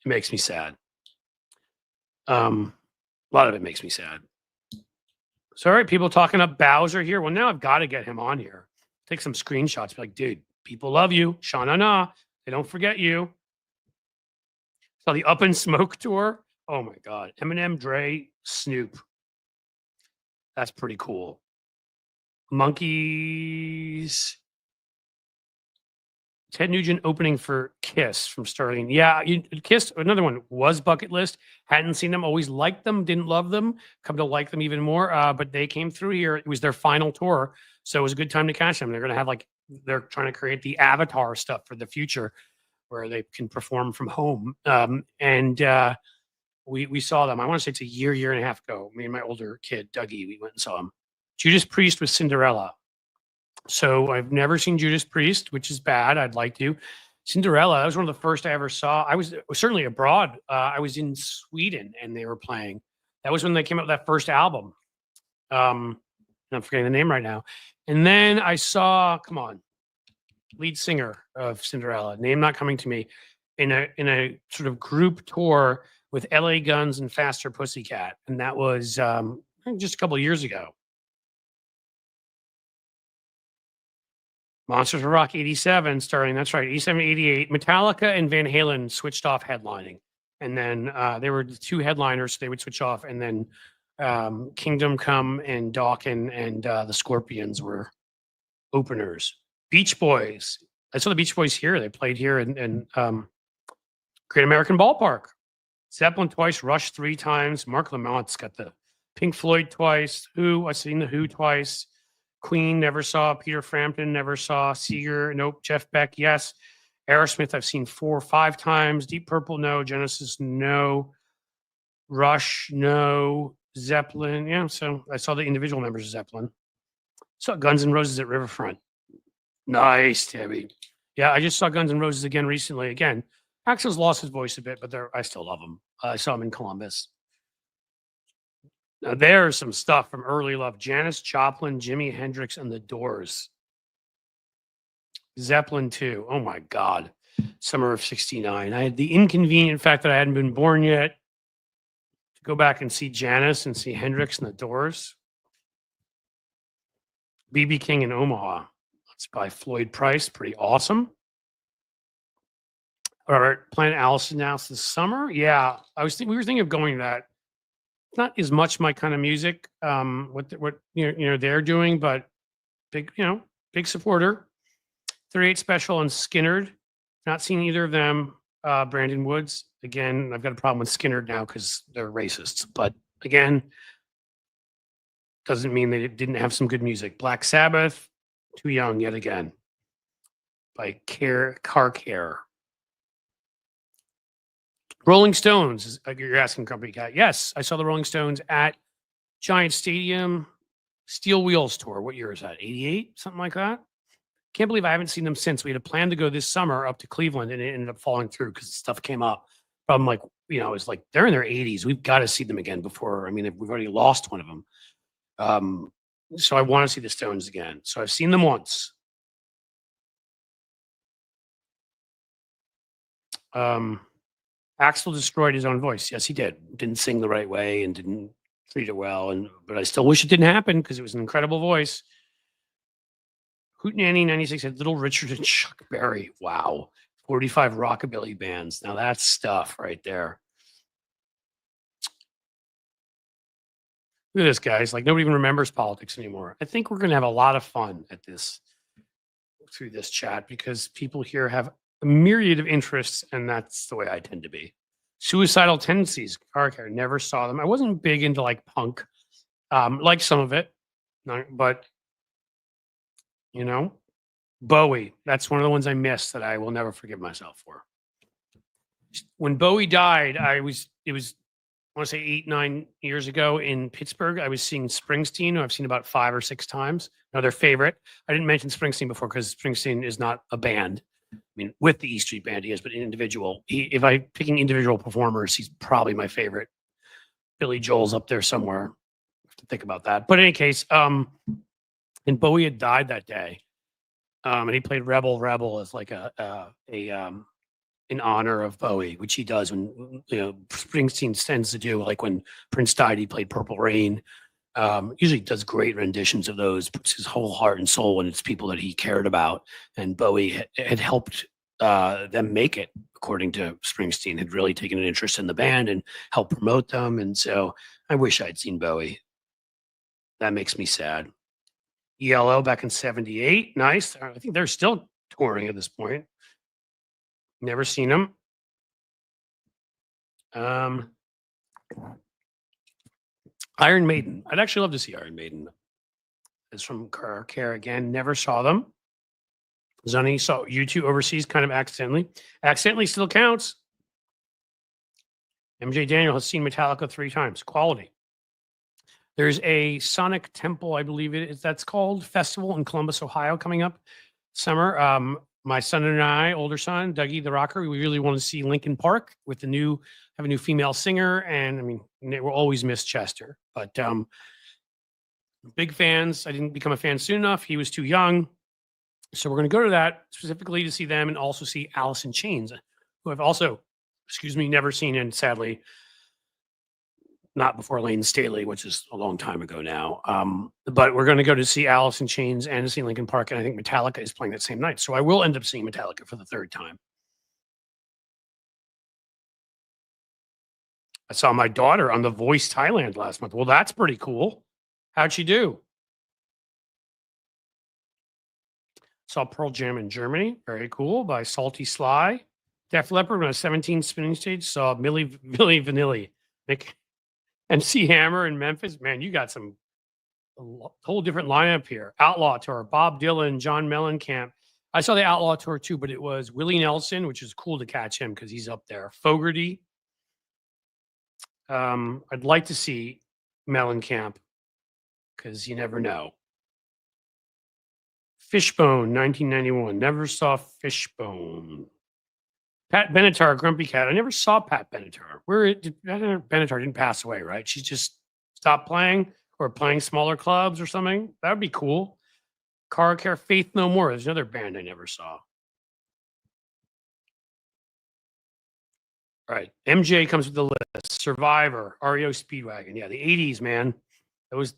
makes me sad. A lot of it makes me sad. Sorry, people talking up Bowser here. Well, now I've got to get him on here. Take some screenshots. Be like, dude, people love you. Sha-na-na. They don't forget you. So the Up in Smoke tour. Oh my God. Eminem, Dre, Snoop. That's pretty cool. Monkeys. Ted Nugent opening for Kiss from Sterling. Yeah, Kiss, another one, was bucket list. Hadn't seen them, always liked them, didn't love them, come to like them even more. But they came through here. It was their final tour. So it was a good time to catch them. They're going to have they're trying to create the Avatar stuff for the future where they can perform from home. We saw them. I want to say it's a year and a half ago. Me and my older kid, Dougie, we went and saw them. Judas Priest with Cinderella. So I've never seen Judas Priest, which is bad. I'd like to. Cinderella, that was one of the first I ever saw. I was certainly abroad. I was in Sweden and they were playing. That was when they came out with that first album. I'm forgetting the name right now. And then I saw, lead singer of Cinderella, name not coming to me, in a sort of group tour with LA Guns and Faster Pussycat. And that was just a couple of years ago. Monsters of Rock 87 starting, that's right, 87, 88. Metallica and Van Halen switched off headlining. And then they were the two headliners, so they would switch off. And then Kingdom Come and Dawkins and the Scorpions were openers. Beach Boys. I saw the Beach Boys here. They played here in Great American Ballpark. Zeppelin twice, Rush 3 times. Mark Lamont's got the Pink Floyd twice. I've seen the Who twice. Queen, never saw. Peter Frampton, never saw. Seeger, nope. Jeff Beck, yes. Aerosmith, I've seen 4 or 5 times. Deep Purple, no. Genesis, no. Rush, no. Zeppelin, yeah. So I saw the individual members of Zeppelin. Saw Guns N' Roses at Riverfront. Nice, Tabby. Yeah, I just saw Guns N' Roses again recently. Again, Axl's lost his voice a bit, but I still love him. I saw him in Columbus. Now, there's some stuff from early love. Janis Joplin, Jimi Hendrix, and The Doors. Zeppelin 2. Oh my God. Summer of 69. I had the inconvenient fact that I hadn't been born yet to go back and see Janis and see Hendrix and the Doors. BB King in Omaha. That's by Floyd Price. Pretty awesome. All right, Planet Alice announced this summer. Yeah, we were thinking of going to that. It's not as much my kind of music. What they're doing, but big big supporter. 38 Special and Skinnerd. Not seen either of them. Brandon Woods. Again, I've got a problem with Skinnerd now because they're racists. But again, doesn't mean they didn't have some good music. Black Sabbath, Too Young yet again. By Car Care. Rolling Stones, you're asking, Grumpy Cat. Yes, I saw the Rolling Stones at Giant Stadium Steel Wheels Tour. What year is that? 88? Something like that? Can't believe I haven't seen them since. We had a plan to go this summer up to Cleveland, and it ended up falling through because stuff came up. But I'm like, it's like they're in their 80s. We've got to see them again before. I mean, we've already lost one of them. So I want to see the Stones again. So I've seen them once. Axl destroyed his own voice. Yes, he did. Didn't sing the right way and didn't treat it well. But I still wish it didn't happen because it was an incredible voice. Hootenanny 96 had Little Richard and Chuck Berry. Wow. 45 rockabilly bands. Now that's stuff right there. Look at this, guys. Like nobody even remembers politics anymore. I think we're going to have a lot of fun at this through this chat because people here have a myriad of interests, and that's the way I tend to be. Suicidal Tendencies, Car Care, never saw them. I wasn't big into like punk, like some of it, but Bowie, that's one of the ones I missed that I will never forgive myself for. When Bowie died, it was, I want to say 8-9 years ago in Pittsburgh. I was seeing Springsteen, who I've seen about 5 or 6 times. Another favorite. I didn't mention Springsteen before because Springsteen is not a band. I mean, with the E Street Band, he is, but an individual. If I'm picking individual performers, he's probably my favorite. Billy Joel's up there somewhere. I have to think about that. But in any case, and Bowie had died that day, and he played "Rebel Rebel" as like in honor of Bowie, which he does when Springsteen tends to do. Like when Prince died, he played "Purple Rain." Usually does great renditions of those, puts his whole heart and soul, and it's people that he cared about. And Bowie had helped them make it, according to Springsteen, had really taken an interest in the band and helped promote them. And so I wish I'd seen Bowie. That makes me sad. ELO back in 78. Nice. I think they're still touring at this point. Never seen them. Iron Maiden. I'd actually love to see Iron Maiden. It's from Car Care again. Never saw them. Zunny saw U2 overseas kind of accidentally. Accidentally still counts. MJ Daniel has seen Metallica 3 times. Quality. There's a Sonic Temple, I believe that's called, festival in Columbus, Ohio, coming up summer. My son and I, older son, Dougie the Rocker, we really want to see Linkin Park with have a new female singer. And I mean, we'll always miss Chester, but big fans. I didn't become a fan soon enough. He was too young. So we're going to go to that specifically to see them and also see Alice in Chains, who I've also, never seen, and sadly, not before Lane Staley, which is a long time ago now. But we're going to go to see Alice in Chains and to see Linkin Park, and I think Metallica is playing that same night. So I will end up seeing Metallica for the 3rd time. I saw my daughter on The Voice Thailand last month. Well, that's pretty cool. How'd she do? Saw Pearl Jam in Germany. Very cool. By Salty Sly. Def Leppard on a 17 spinning stage. Saw Milli Vanilli. MC Hammer in Memphis. Man, you got a whole different lineup here. Outlaw Tour. Bob Dylan, John Mellencamp. I saw the Outlaw Tour too, but it was Willie Nelson, which is cool to catch him because he's up there. Fogerty. I'd like to see Mellencamp because you never know. Fishbone, 1991. Never saw Fishbone. Pat Benatar, Grumpy Cat. I never saw Pat Benatar. Benatar didn't pass away, right? She just stopped playing or playing smaller clubs or something. That would be cool. Car Care, Faith No More. There's another band I never saw. All right. MJ comes with the list. Survivor, REO Speedwagon. Yeah, the 80s, man. It was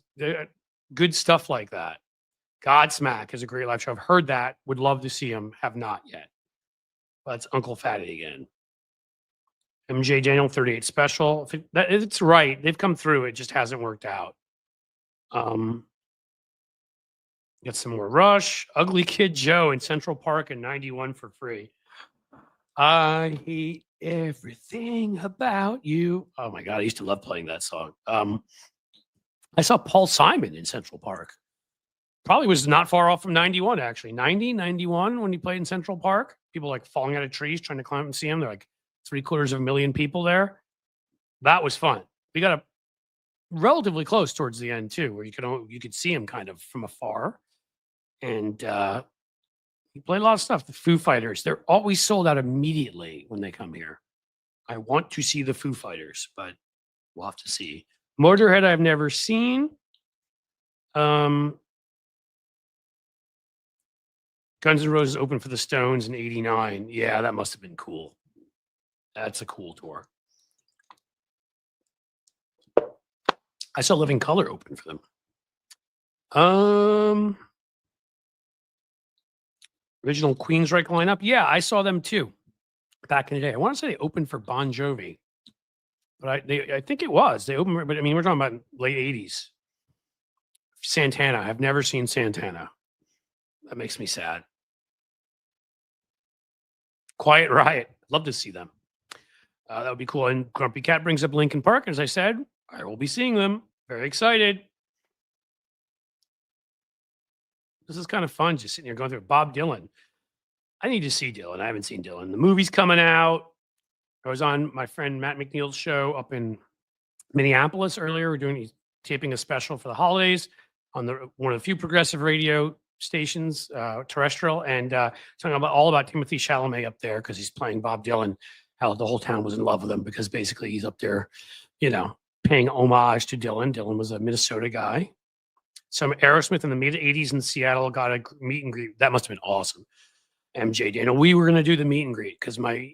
good stuff like that. Godsmack is a great live show. I've heard that. Would love to see him. Have not yet. That's Uncle Fatty again. MJ Daniel 38 Special. It's right. They've come through. It just hasn't worked out. Get some more Rush. Ugly Kid Joe in Central Park in 91 for free. I hate everything about you. Oh my God. I used to love playing that song. I saw Paul Simon in Central Park. Probably was not far off from 91, actually. 90, 91 when he played in Central Park. People like falling out of trees trying to climb and see him. They're like 750,000 people there. That was fun. We got a relatively close towards the end too, where you could see him kind of from afar. And he played a lot of stuff. The Foo Fighters, they're always sold out immediately when they come here. I want to see the Foo Fighters, but we'll have to see. Motorhead, I've never seen. Guns N' Roses opened for the Stones in 89. Yeah, that must have been cool. That's a cool tour. I saw Living Colour open for them. Original Queensryche lineup. Yeah, I saw them too back in the day. I want to say they opened for Bon Jovi, but I think it was. They opened, but I mean, we're talking about late 80s. Santana. I've never seen Santana. That makes me sad. Quiet Riot. Love to see them. That would be cool. And Grumpy Cat brings up Linkin Park. As I said, I will be seeing them. Very excited. This is kind of fun just sitting here going through Bob Dylan. I need to see Dylan. I haven't seen Dylan. The movie's coming out. I was on my friend Matt McNeil's show up in Minneapolis earlier. We're taping a special for the holidays on one of the few progressive radio stations, terrestrial, and talking all about Timothy Chalamet up there because he's playing Bob Dylan, how the whole town was in love with him because basically he's up there, paying homage to Dylan. Dylan was a Minnesota guy. Some Aerosmith in the mid 80s in Seattle got a meet and greet. That must have been awesome. MJ Daniel. We were going to do the meet and greet because my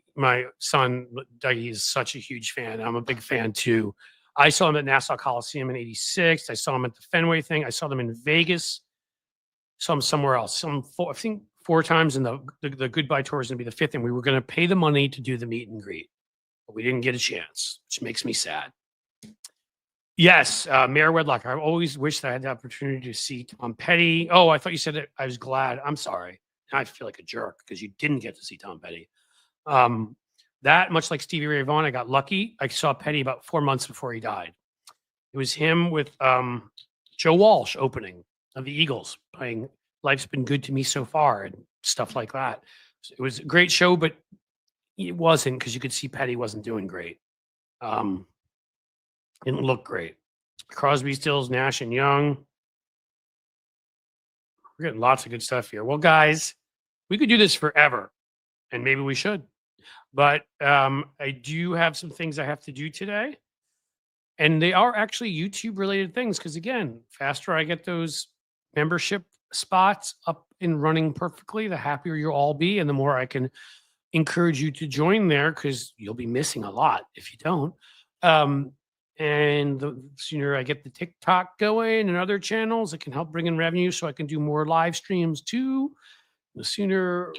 son, Dougie, is such a huge fan. I'm a big fan too. I saw him at Nassau Coliseum in 86. I saw him at the Fenway thing. I saw them in Vegas. Saw him somewhere else. I think 4 times, and the goodbye tour is going to be the 5th, and we were going to pay the money to do the meet and greet. But we didn't get a chance, which makes me sad. Yes, Mayor Wedlock. I always wished I had the opportunity to see Tom Petty. Oh, I thought you said it. I was glad. I'm sorry. Now I feel like a jerk because you didn't get to see Tom Petty. That, much like Stevie Ray Vaughan, I got lucky. I saw Petty about 4 months before he died. It was him with Joe Walsh opening of the Eagles, playing Life's Been Good to Me So Far and stuff like that. It was a great show, but it wasn't because you could see Petty wasn't doing great. Didn't look great. Crosby, Stills, Nash, and Young. We're getting lots of good stuff here. Well, guys, we could do this forever, and maybe we should. But I do have some things I have to do today. And they are actually YouTube-related things because, again, faster I get those membership spots up and running perfectly, the happier you'll all be, and the more I can encourage you to join there because you'll be missing a lot if you don't. And the sooner I get the TikTok going and other channels, it can help bring in revenue so I can do more live streams too. The sooner,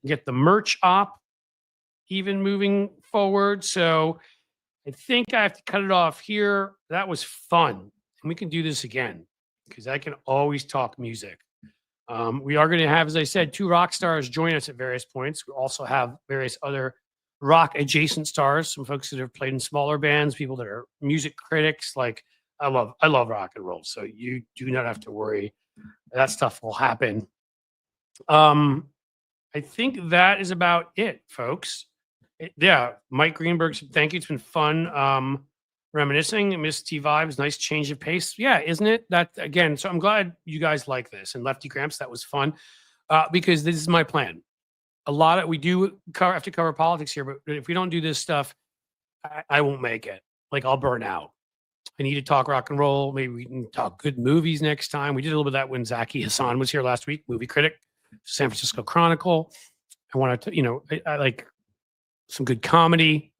get the merch up, even moving forward. So I think I have to cut it off here. That was fun. And we can do this again because I can always talk music. We are going to have, as I said, 2 rock stars join us at various points. We also have various other rock adjacent stars, some folks that have played in smaller bands, people that are music critics. Like I love rock and roll. So you do not have to worry. That stuff will happen. I think that is about it, folks. Mike Greenberg said, thank you. It's been fun reminiscing. Miss T Vibes, nice change of pace. Yeah, isn't it? That again, so I'm glad you guys like this. And Lefty Gramps, that was fun because this is my plan. We do have to cover politics here, but if we don't do this stuff, I won't make it. Like I'll burn out. I need to talk rock and roll. Maybe we can talk good movies next time. We did a little bit of that when Zaki Hassan was here last week, movie critic, San Francisco Chronicle. I want to, I like some good comedy.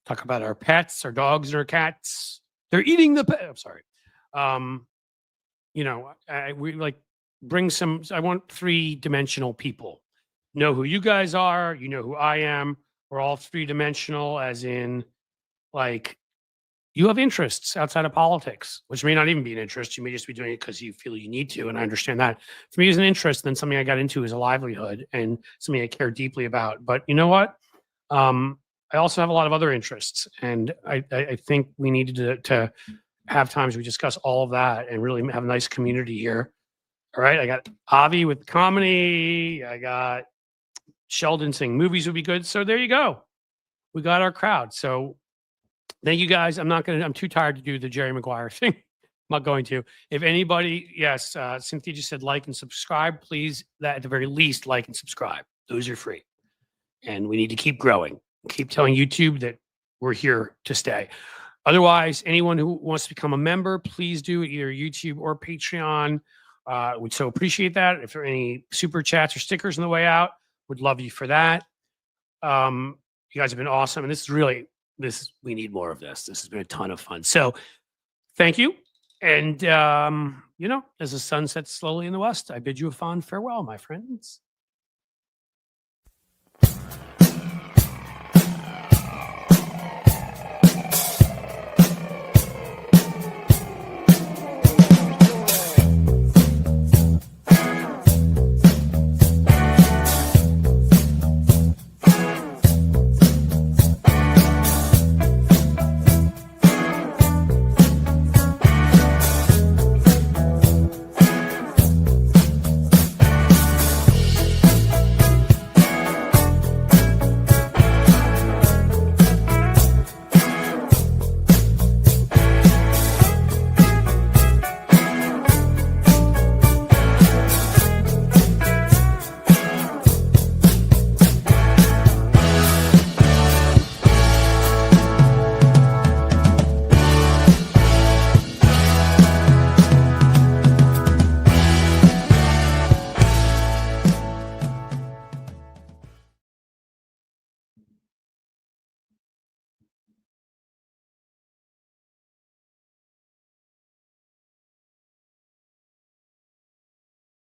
Talk about our pets, our dogs and our cats. They're eating the pet. I'm sorry. We like bring some. I want 3-dimensional people. Know who you guys are. You know who I am. We're all 3-dimensional, as in, like, you have interests outside of politics, which may not even be an interest. You may just be doing it because you feel you need to. And I understand that. For me, as an interest, then something I got into is a livelihood and something I care deeply about. But you know what? I also have a lot of other interests. And I think we needed to have times we discuss all of that and really have a nice community here. All right. I got Avi with comedy. I got Sheldon saying movies would be good. So there you go. We got our crowd. So thank you guys. I'm too tired to do the Jerry Maguire thing. I'm not going to. If anybody, yes, Cynthia just said like and subscribe. Please, that at the very least, like and subscribe. Those are free. And we need to keep growing. Keep telling YouTube that we're here to stay. Otherwise, anyone who wants to become a member, please do either YouTube or Patreon. Would so appreciate that. If there are any super chats or stickers on the way out, would love you for that. You guys have been awesome. And we need more of this. This has been a ton of fun. So thank you. And, as the sun sets slowly in the west, I bid you a fond farewell, my friends.